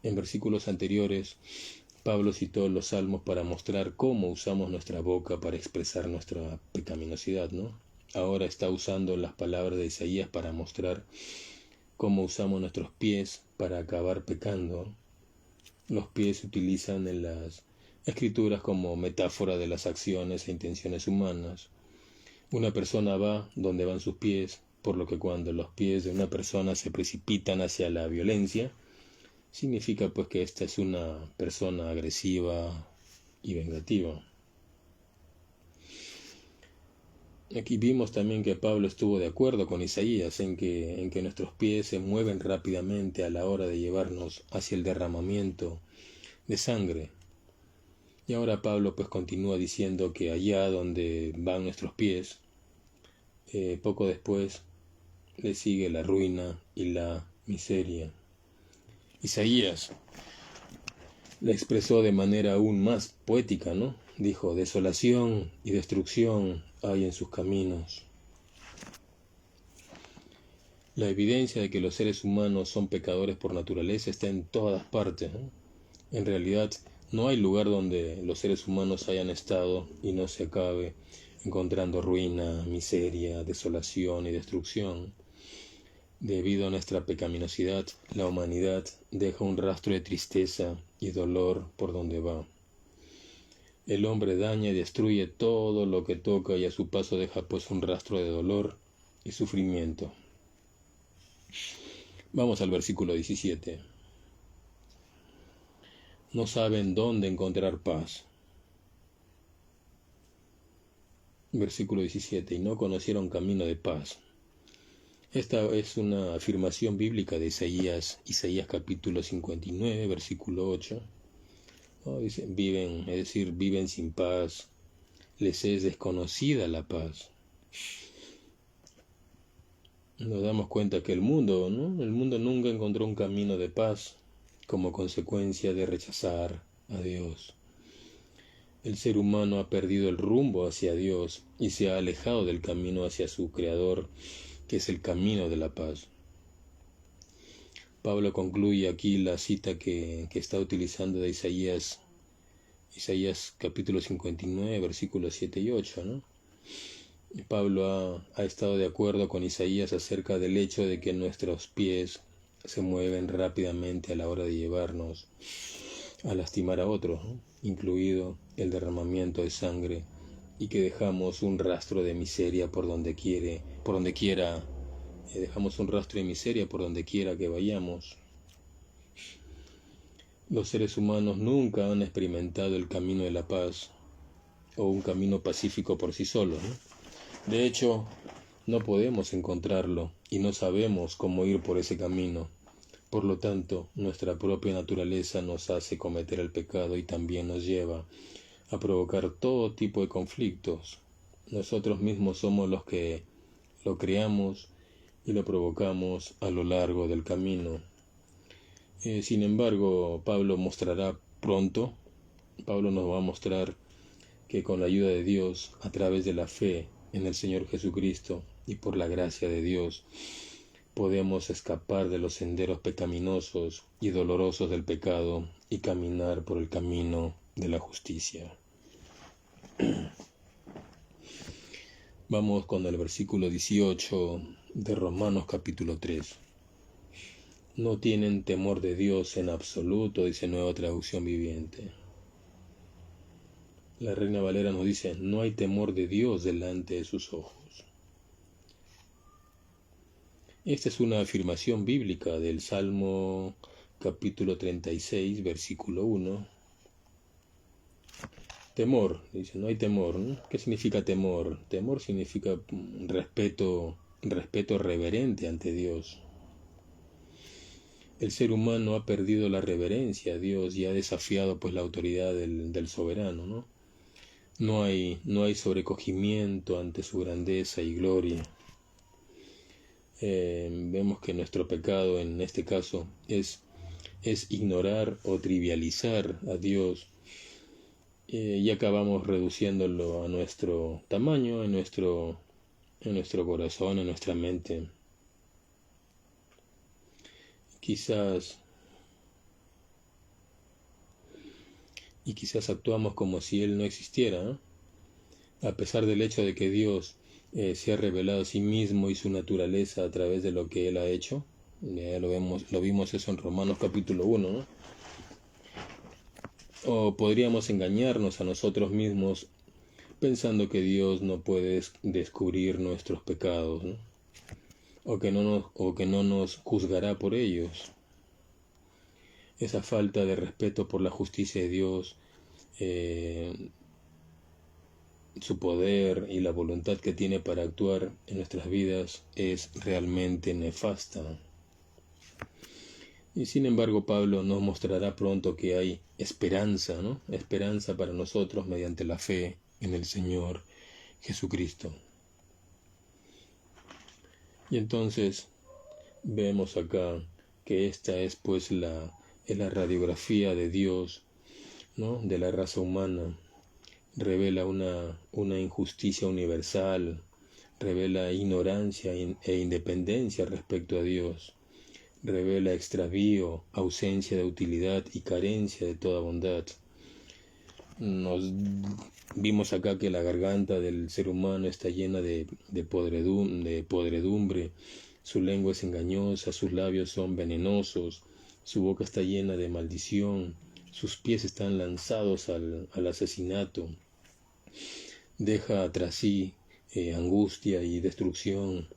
En versículos anteriores, Pablo citó los salmos para mostrar cómo usamos nuestra boca para expresar nuestra pecaminosidad, ¿no? Ahora está usando las palabras de Isaías para mostrar cómo usamos nuestros pies para acabar pecando. Los pies se utilizan en las Escrituras como metáfora de las acciones e intenciones humanas. Una persona va donde van sus pies, por lo que cuando los pies de una persona se precipitan hacia la violencia, significa pues que esta es una persona agresiva y vengativa. Aquí vimos también que Pablo estuvo de acuerdo con Isaías en que nuestros pies se mueven rápidamente a la hora de llevarnos hacia el derramamiento de sangre. Y ahora Pablo pues continúa diciendo que allá donde van nuestros pies, poco después le sigue la ruina y la miseria. Isaías la expresó de manera aún más poética, ¿no? Dijo, desolación y destrucción hay en sus caminos. La evidencia de que los seres humanos son pecadores por naturaleza está en todas partes, ¿no? En realidad, no hay lugar donde los seres humanos hayan estado y no se acabe encontrando ruina, miseria, desolación y destrucción. Debido a nuestra pecaminosidad, la humanidad deja un rastro de tristeza y dolor por donde va. El hombre daña y destruye todo lo que toca y a su paso deja pues un rastro de dolor y sufrimiento. Vamos al versículo 17. No saben dónde encontrar paz. Versículo 17. Y no conocieron camino de paz. Esta es una afirmación bíblica de Isaías capítulo 59, versículo 8. Dice, viven sin paz, les es desconocida la paz. Nos damos cuenta que el mundo nunca encontró un camino de paz como consecuencia de rechazar a Dios. El ser humano ha perdido el rumbo hacia Dios y se ha alejado del camino hacia su Creador, que es el camino de la paz. Pablo concluye aquí la cita que está utilizando de Isaías capítulo 59, versículos 7 y 8, ¿no? Y Pablo ha estado de acuerdo con Isaías acerca del hecho de que nuestros pies se mueven rápidamente a la hora de llevarnos a lastimar a otros, ¿no? Incluido el derramamiento de sangre, y que dejamos un rastro de miseria por donde quiera, dejamos un rastro de miseria por donde quiera que vayamos. Los seres humanos nunca han experimentado el camino de la paz o un camino pacífico por sí solos, ¿no? De hecho, no podemos encontrarlo y no sabemos cómo ir por ese camino. Por lo tanto, nuestra propia naturaleza nos hace cometer el pecado y también nos lleva a provocar todo tipo de conflictos. Nosotros mismos somos los que lo creamos y lo provocamos a lo largo del camino. Sin embargo, Pablo nos va a mostrar que con la ayuda de Dios, a través de la fe en el Señor Jesucristo y por la gracia de Dios, podemos escapar de los senderos pecaminosos y dolorosos del pecado y caminar por el camino de la justicia. Vamos con el versículo 18 de Romanos capítulo 3. No tienen temor de Dios en absoluto, dice Nueva Traducción Viviente. La Reina Valera nos dice, no hay temor de Dios delante de sus ojos. Esta es una afirmación bíblica del Salmo capítulo 36, versículo 1. Temor, dice, no hay temor, ¿no? ¿Qué significa temor? Temor significa respeto reverente ante Dios. El ser humano ha perdido la reverencia a Dios y ha desafiado pues la autoridad del soberano, ¿no? No hay sobrecogimiento ante su grandeza y gloria. Vemos que nuestro pecado en este caso es ignorar o trivializar a Dios, y acabamos reduciéndolo a nuestro tamaño, en nuestro corazón, en nuestra mente. Quizás actuamos como si Él no existiera, ¿no? A pesar del hecho de que Dios se ha revelado a sí mismo y su naturaleza a través de lo que Él ha hecho. Ya lo vimos eso en Romanos capítulo 1, ¿no? O podríamos engañarnos a nosotros mismos pensando que Dios no puede descubrir nuestros pecados, ¿no? O que no nos juzgará por ellos. Esa falta de respeto por la justicia de Dios, su poder y la voluntad que tiene para actuar en nuestras vidas es realmente nefasta. Y sin embargo, Pablo nos mostrará pronto que hay esperanza, ¿no? Esperanza para nosotros mediante la fe en el Señor Jesucristo. Y entonces vemos acá que esta es pues la radiografía de Dios, ¿no? De la raza humana. Revela una injusticia universal, revela ignorancia e independencia respecto a Dios, revela extravío, ausencia de utilidad y carencia de toda bondad. Nos vimos acá que la garganta del ser humano está llena de podredumbre, su lengua es engañosa, sus labios son venenosos, su boca está llena de maldición, sus pies están lanzados al asesinato. Deja tras sí angustia y destrucción,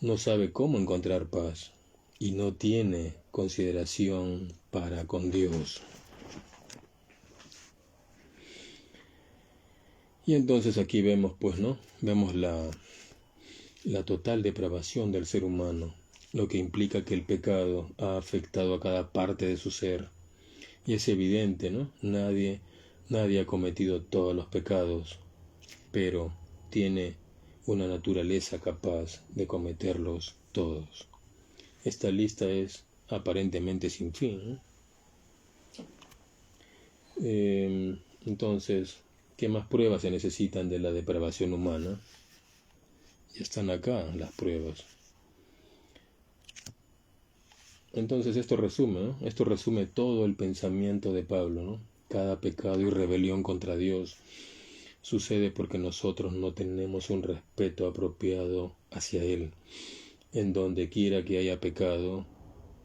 no sabe cómo encontrar paz y no tiene consideración para con Dios. Y entonces aquí vemos, pues, ¿no? Vemos la total depravación del ser humano, lo que implica que el pecado ha afectado a cada parte de su ser. Y es evidente, ¿no? Nadie ha cometido todos los pecados, pero tiene una naturaleza capaz de cometerlos todos. Esta lista es aparentemente sin fin, ¿no? Entonces, ¿qué más pruebas se necesitan de la depravación humana? Ya están acá las pruebas. Entonces esto resume, ¿no? Esto resume todo el pensamiento de Pablo, ¿no? Cada pecado y rebelión contra Dios sucede porque nosotros no tenemos un respeto apropiado hacia Él. En donde quiera que haya pecado,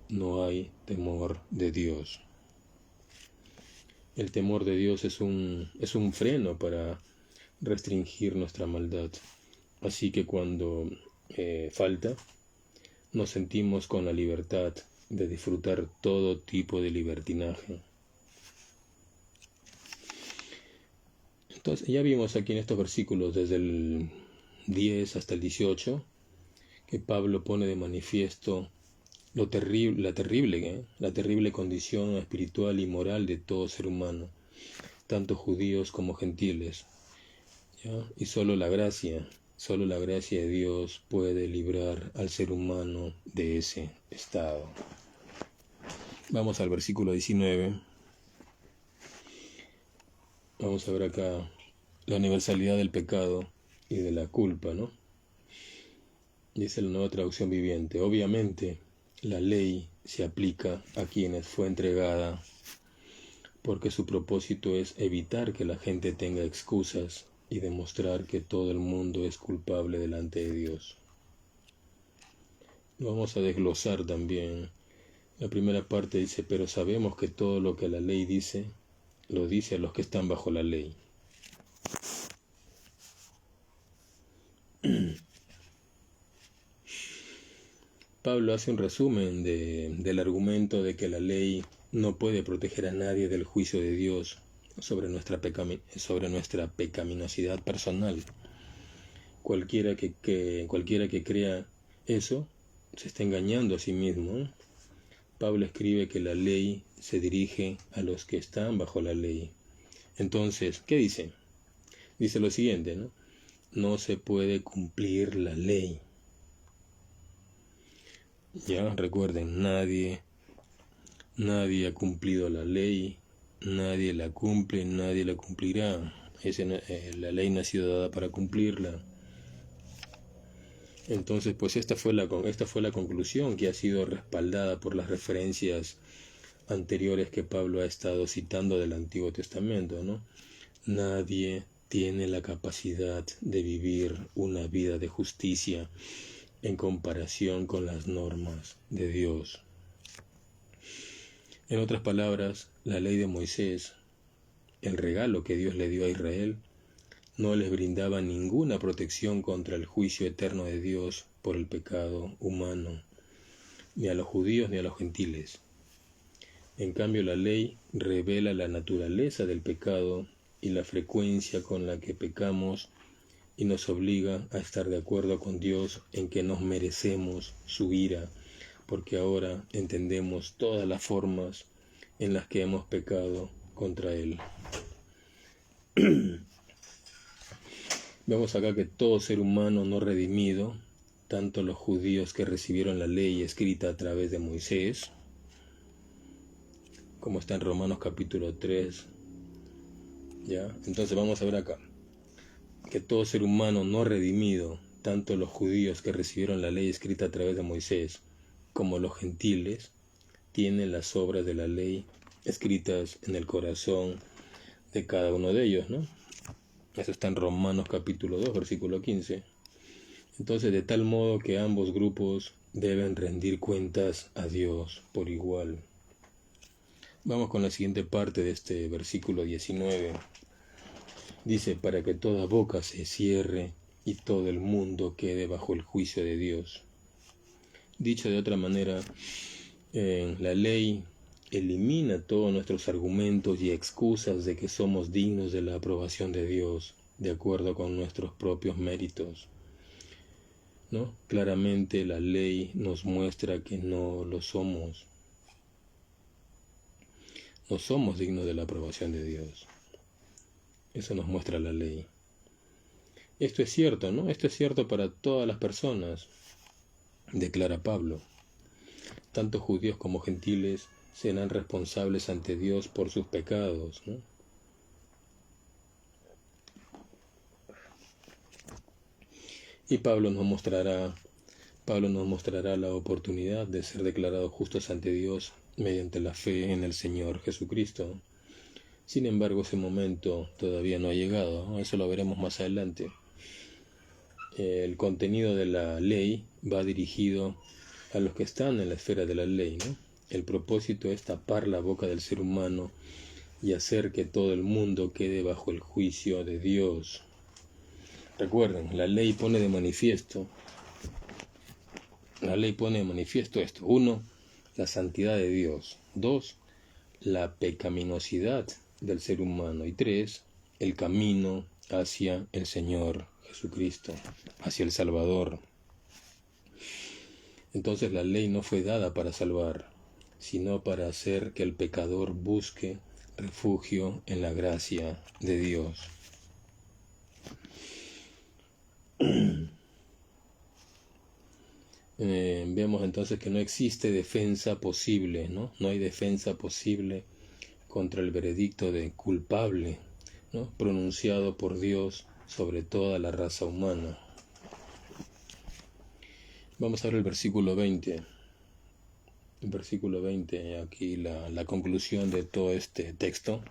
no hay temor de Dios. El temor de Dios es un freno para restringir nuestra maldad. Así que cuando falta, nos sentimos con la libertad de disfrutar todo tipo de libertinaje. Entonces, ya vimos aquí en estos versículos, desde el 10 hasta el 18, que Pablo pone de manifiesto la terrible condición espiritual y moral de todo ser humano, tanto judíos como gentiles, ¿ya? Y solo la gracia de Dios puede librar al ser humano de ese estado. Vamos al versículo 19. Vamos a ver acá la universalidad del pecado y de la culpa, ¿no? Dice la Nueva Traducción Viviente: obviamente, la ley se aplica a quienes fue entregada porque su propósito es evitar que la gente tenga excusas y demostrar que todo el mundo es culpable delante de Dios. Vamos a desglosar también. La primera parte dice: pero sabemos que todo lo que la ley dice, lo dice a los que están bajo la ley. Pablo hace un resumen del argumento de que la ley no puede proteger a nadie del juicio de Dios sobre nuestra pecaminosidad personal. Cualquiera que crea eso se está engañando a sí mismo. Pablo escribe que la ley se dirige a los que están bajo la ley. Entonces, ¿qué dice? Dice lo siguiente, ¿no? No se puede cumplir la ley. Ya, recuerden, nadie ha cumplido la ley, nadie la cumple, nadie la cumplirá. La ley no ha sido dada para cumplirla. Entonces, pues esta fue la conclusión que ha sido respaldada por las referencias anteriores que Pablo ha estado citando del Antiguo Testamento, ¿no? Nadie tiene la capacidad de vivir una vida de justicia en comparación con las normas de Dios. En otras palabras, la ley de Moisés, el regalo que Dios le dio a Israel, no les brindaba ninguna protección contra el juicio eterno de Dios por el pecado humano, ni a los judíos ni a los gentiles. En cambio, la ley revela la naturaleza del pecado y la frecuencia con la que pecamos y nos obliga a estar de acuerdo con Dios en que nos merecemos su ira, porque ahora entendemos todas las formas en las que hemos pecado contra Él. Vemos acá que todo ser humano no redimido, tanto los judíos que recibieron la ley escrita a través de Moisés, como está en Romanos capítulo 3, ¿ya? Entonces vamos a ver acá que todo ser humano no redimido, tanto los judíos que recibieron la ley escrita a través de Moisés, como los gentiles, tienen las obras de la ley escritas en el corazón de cada uno de ellos, ¿no? Eso está en Romanos capítulo 2, versículo 15. Entonces, de tal modo que ambos grupos deben rendir cuentas a Dios por igual. Vamos con la siguiente parte de este versículo 19. Dice: para que toda boca se cierre y todo el mundo quede bajo el juicio de Dios. Dicho de otra manera, la ley elimina todos nuestros argumentos y excusas de que somos dignos de la aprobación de Dios, de acuerdo con nuestros propios méritos, ¿no? Claramente la ley nos muestra que no lo somos. No somos dignos de la aprobación de Dios. Eso nos muestra la ley. Esto es cierto, ¿no? Esto es cierto para todas las personas, declara Pablo. Tanto judíos como gentiles serán responsables ante Dios por sus pecados, ¿no? Y Pablo nos mostrará Pablo nos mostrará la oportunidad de ser declarados justos ante Dios mediante la fe en el Señor Jesucristo. Sin embargo, ese momento todavía no ha llegado, ¿no? Eso lo veremos más adelante. El contenido de la ley va dirigido a los que están en la esfera de la ley, ¿no? El propósito es tapar la boca del ser humano y hacer que todo el mundo quede bajo el juicio de Dios. Recuerden, la ley pone de manifiesto esto. 1, la santidad de Dios. 2, la pecaminosidad del ser humano. Y 3, el camino hacia el Señor Jesucristo, hacia el Salvador. Entonces la ley no fue dada para salvar, sino para hacer que el pecador busque refugio en la gracia de Dios. Vemos entonces que no existe defensa posible, ¿no? No hay defensa posible contra el veredicto de culpable, ¿no? Pronunciado por Dios sobre toda la raza humana. Vamos a ver el versículo 20. El versículo 20, aquí la conclusión de todo este texto.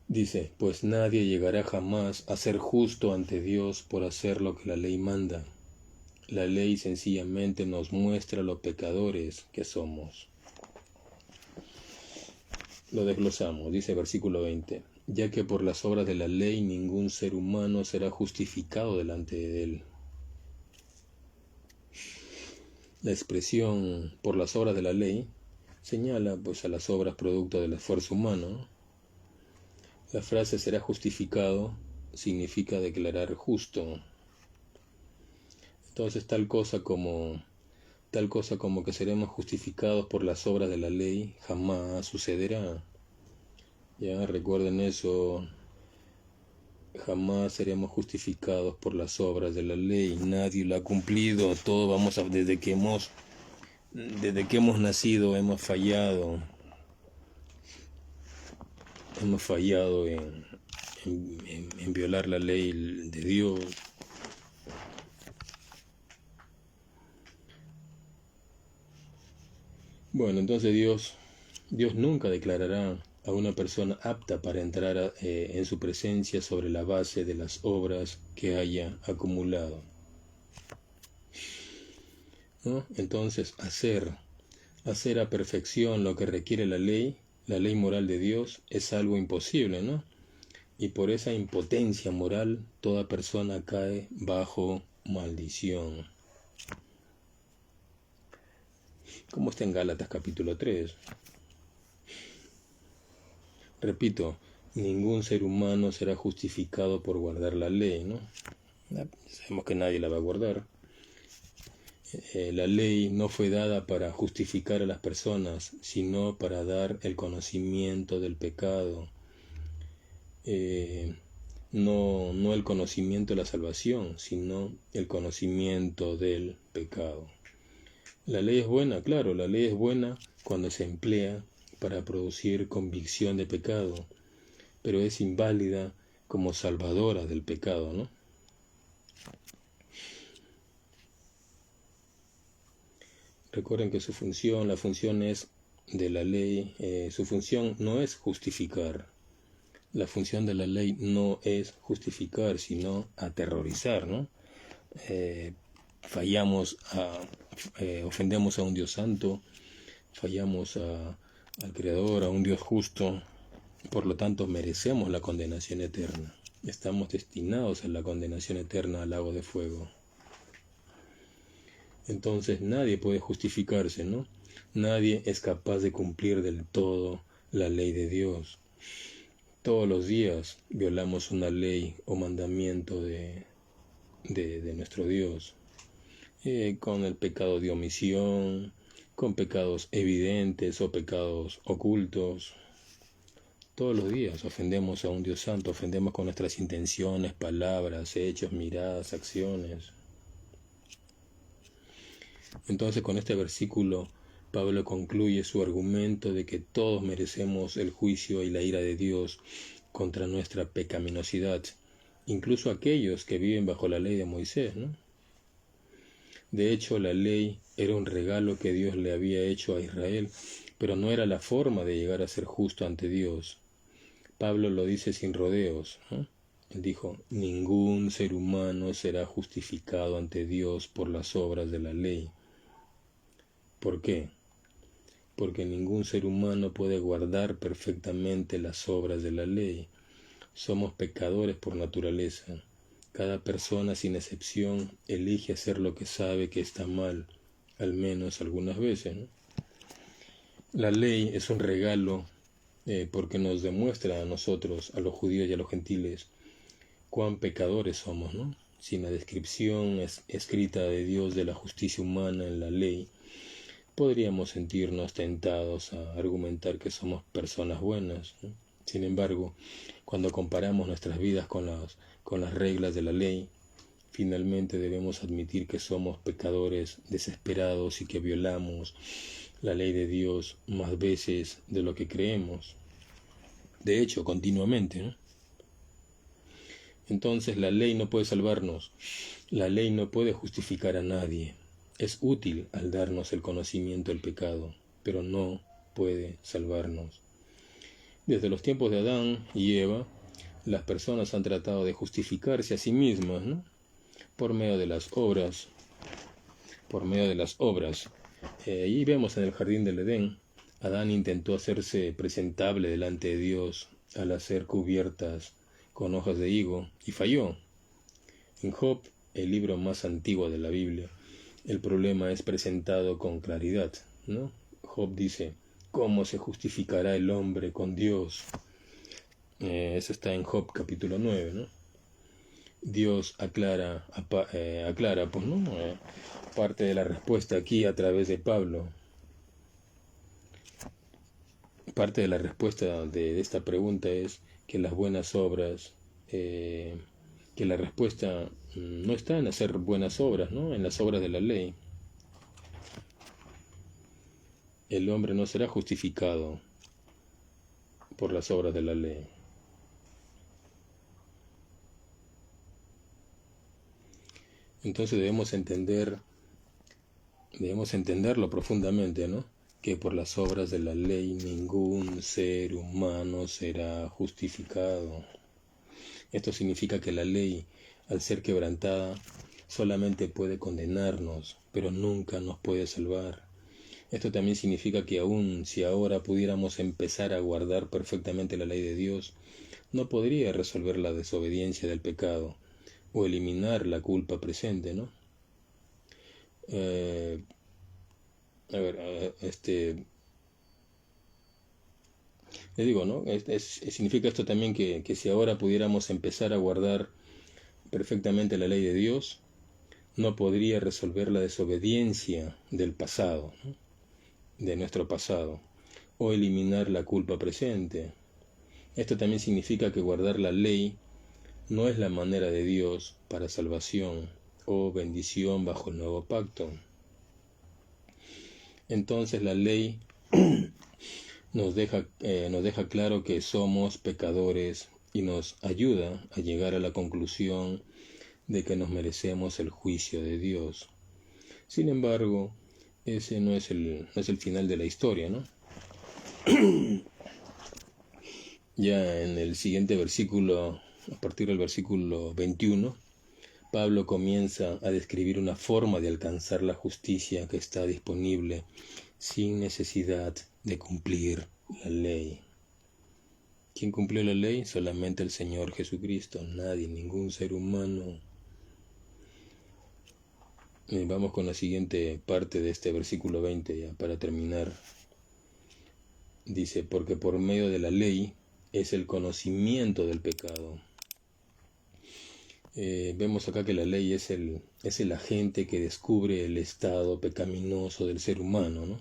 Dice, pues nadie llegará jamás a ser justo ante Dios por hacer lo que la ley manda. La ley sencillamente nos muestra lo pecadores que somos. Lo desglosamos, dice versículo 20, ya que por las obras de la ley ningún ser humano será justificado delante de él. La expresión por las obras de la ley señala pues a las obras producto del esfuerzo humano. La frase será justificado significa declarar justo. Entonces tal cosa como que seremos justificados por las obras de la ley jamás sucederá. Ya recuerden eso, jamás seremos justificados por las obras de la ley, nadie lo ha cumplido, todos desde que hemos nacido hemos fallado en violar la ley de Dios. Bueno, entonces Dios nunca declarará a una persona apta para entrar en su presencia sobre la base de las obras que haya acumulado, ¿no? Entonces hacer a perfección lo que requiere la ley moral de Dios es algo imposible, ¿no? Y por esa impotencia moral toda persona cae bajo maldición. ¿Cómo está en Gálatas capítulo 3? Repito, ningún ser humano será justificado por guardar la ley, ¿no? Sabemos que nadie la va a guardar. La ley no fue dada para justificar a las personas, sino para dar el conocimiento del pecado. No el conocimiento de la salvación, sino el conocimiento del pecado. La ley es buena, claro, la ley es buena cuando se emplea para producir convicción de pecado, pero es inválida como salvadora del pecado, ¿no? Recuerden que la función es de la ley, su función no es justificar. La función de la ley no es justificar, sino aterrorizar, ¿no? Ofendemos a un Dios santo, fallamos al Creador, a un Dios justo, por lo tanto merecemos la condenación eterna. Estamos destinados a la condenación eterna al lago de fuego. Entonces nadie puede justificarse, ¿no? Nadie es capaz de cumplir del todo la ley de Dios. Todos los días violamos una ley o mandamiento de nuestro Dios, con el pecado de omisión, con pecados evidentes o pecados ocultos. Todos los días ofendemos a un Dios santo, ofendemos con nuestras intenciones, palabras, hechos, miradas, acciones. Entonces con este versículo Pablo concluye su argumento de que todos merecemos el juicio y la ira de Dios contra nuestra pecaminosidad, incluso aquellos que viven bajo la ley de Moisés, ¿no? De hecho, la ley era un regalo que Dios le había hecho a Israel, pero no era la forma de llegar a ser justo ante Dios. Pablo lo dice sin rodeos, ¿no? Él dijo, ningún ser humano será justificado ante Dios por las obras de la ley. ¿Por qué? Porque ningún ser humano puede guardar perfectamente las obras de la ley. Somos pecadores por naturaleza. Cada persona, sin excepción, elige hacer lo que sabe que está mal, al menos algunas veces, ¿no? La ley es un regalo porque nos demuestra a nosotros, a los judíos y a los gentiles, cuán pecadores somos, ¿no? Sin la descripción escrita de Dios de la justicia humana en la ley, podríamos sentirnos tentados a argumentar que somos personas buenas, ¿no? Sin embargo, cuando comparamos nuestras vidas con las reglas de la ley, finalmente debemos admitir que somos pecadores desesperados y que violamos la ley de Dios más veces de lo que creemos. De hecho, continuamente, ¿no? Entonces la ley no puede salvarnos. La ley no puede justificar a nadie. Es útil al darnos el conocimiento del pecado, pero no puede salvarnos. Desde los tiempos de Adán y Eva, las personas han tratado de justificarse a sí mismas, ¿no? Por medio de las obras. Y vemos en el jardín del Edén, Adán intentó hacerse presentable delante de Dios al hacer cubiertas con hojas de higo y falló. En Job, el libro más antiguo de la Biblia, el problema es presentado con claridad, ¿no? Job dice, ¿cómo se justificará el hombre con Dios? Eso está en Job capítulo 9, ¿no? Dios aclara, pues, ¿no? Parte de la respuesta aquí a través de Pablo. Parte de la respuesta de esta pregunta es que las buenas obras, que la respuesta no está en hacer buenas obras, ¿no? En las obras de la ley. El hombre no será justificado por las obras de la ley. Entonces debemos entenderlo profundamente, ¿no? Que por las obras de la ley ningún ser humano será justificado. Esto significa que la ley, al ser quebrantada, solamente puede condenarnos, pero nunca nos puede salvar. Esto también significa que aun si ahora pudiéramos empezar a guardar perfectamente la ley de Dios, no podría resolver la desobediencia del pecado o eliminar la culpa presente, ¿no? Le digo, ¿no? Significa esto también que si ahora pudiéramos empezar a guardar perfectamente la ley de Dios, no podría resolver la desobediencia del pasado, ¿no? De nuestro pasado, o eliminar la culpa presente. Esto también significa que guardar la ley no es la manera de Dios para salvación o bendición bajo el nuevo pacto. Entonces la ley nos deja claro que somos pecadores y nos ayuda a llegar a la conclusión de que nos merecemos el juicio de Dios. Sin embargo, ese no es el final de la historia, ¿no? Ya en el siguiente versículo, a partir del versículo 21, Pablo comienza a describir una forma de alcanzar la justicia que está disponible sin necesidad de cumplir la ley. ¿Quién cumplió la ley? Solamente el Señor Jesucristo, nadie, ningún ser humano. Vamos con la siguiente parte de este versículo 20 ya para terminar. Dice, porque por medio de la ley es el conocimiento del pecado. Vemos acá que la ley es el agente que descubre el estado pecaminoso del ser humano, ¿no?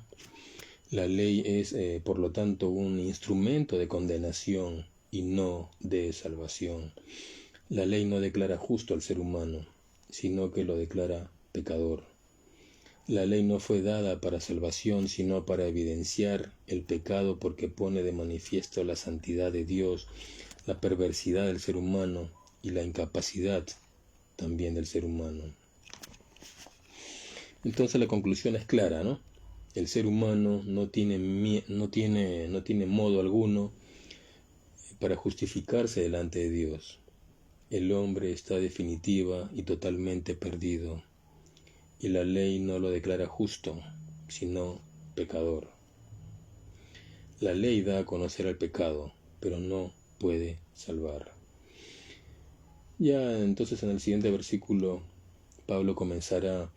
La ley es, por lo tanto, un instrumento de condenación y no de salvación. La ley no declara justo al ser humano, sino que lo declara pecador. La ley no fue dada para salvación, sino para evidenciar el pecado, porque pone de manifiesto la santidad de Dios, la perversidad del ser humano y la incapacidad también del ser humano. Entonces la conclusión es clara, ¿no? El ser humano no tiene modo alguno para justificarse delante de Dios. El hombre está definitiva y totalmente perdido, y la ley no lo declara justo, sino pecador. La ley da a conocer al pecado, pero no puede salvar. Ya entonces en el siguiente versículo, Pablo comenzará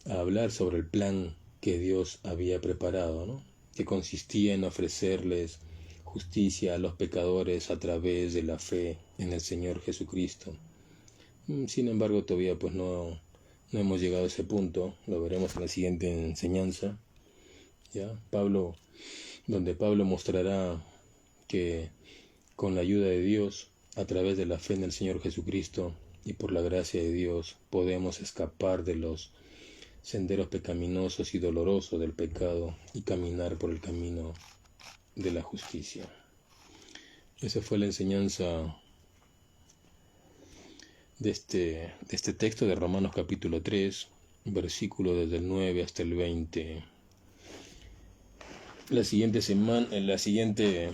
a hablar sobre el plan que Dios había preparado, ¿no? Que consistía en ofrecerles justicia a los pecadores a través de la fe en el Señor Jesucristo. Sin embargo, todavía pues no hemos llegado a ese punto. Lo veremos en la siguiente enseñanza, ¿ya? Donde Pablo mostrará que con la ayuda de Dios, a través de la fe en el Señor Jesucristo y por la gracia de Dios, podemos escapar de los senderos pecaminosos y dolorosos del pecado y caminar por el camino de la justicia. Esa fue la enseñanza de este texto de Romanos capítulo 3, versículo desde el 9 hasta el 20. En la siguiente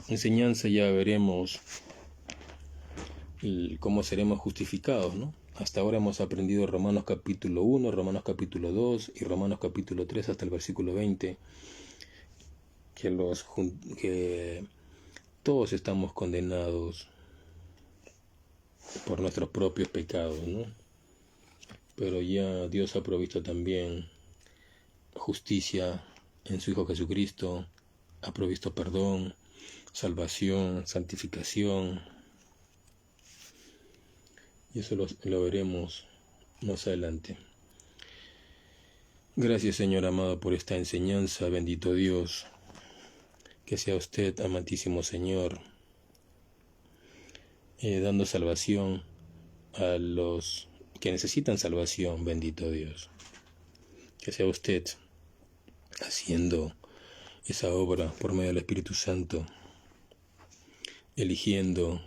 enseñanza ya veremos cómo seremos justificados, ¿no? Hasta ahora hemos aprendido Romanos capítulo 1, Romanos capítulo 2 y Romanos capítulo 3 hasta el versículo 20, que todos estamos condenados por nuestros propios pecados, ¿no? Pero ya Dios ha provisto también justicia en su Hijo Jesucristo, ha provisto perdón, salvación, santificación, y eso lo veremos más adelante. Gracias, Señor amado, por esta enseñanza, bendito Dios. Que sea usted, amantísimo Señor, dando salvación a los que necesitan salvación, bendito Dios. Que sea usted haciendo esa obra por medio del Espíritu Santo, eligiendo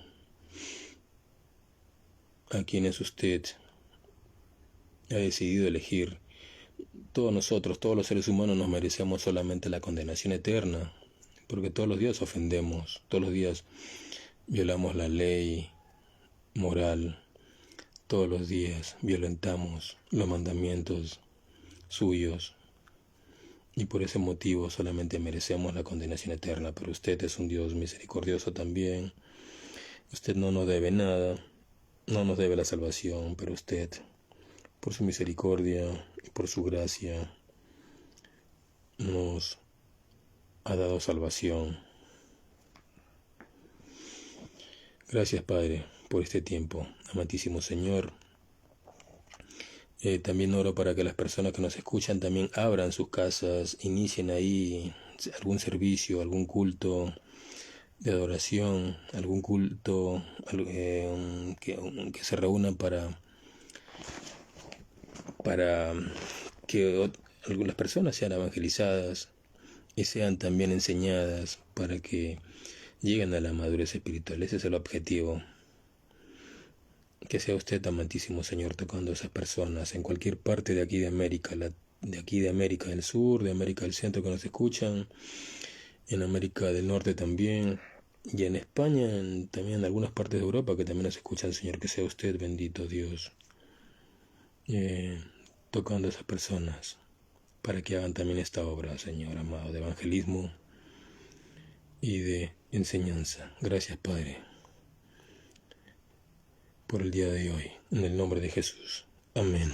a quienes usted ha decidido elegir. Todos nosotros, todos los seres humanos nos merecemos solamente la condenación eterna, porque todos los días ofendemos, todos los días violamos la ley moral, todos los días violentamos los mandamientos suyos, y por ese motivo solamente merecemos la condenación eterna. Pero usted es un Dios misericordioso también. Usted no nos debe nada, no nos debe la salvación, pero usted, por su misericordia y por su gracia, nos ha dado salvación. Gracias, Padre, por este tiempo, amantísimo Señor. También oro para que las personas que nos escuchan también abran sus casas, inicien ahí algún servicio, algún culto de adoración, algún culto que se reúnan para que algunas personas sean evangelizadas y sean también enseñadas para que lleguen a la madurez espiritual. Ese es el objetivo. Que sea usted, amantísimo Señor, tocando a esas personas en cualquier parte de aquí de América, de aquí de América del Sur, de América del Centro que nos escuchan, en América del Norte también, y en España, también en algunas partes de Europa que también nos escuchan, Señor. Que sea usted, bendito Dios, tocando a esas personas para que hagan también esta obra, Señor amado, de evangelismo y de enseñanza. Gracias, Padre, por el día de hoy, en el nombre de Jesús. Amén.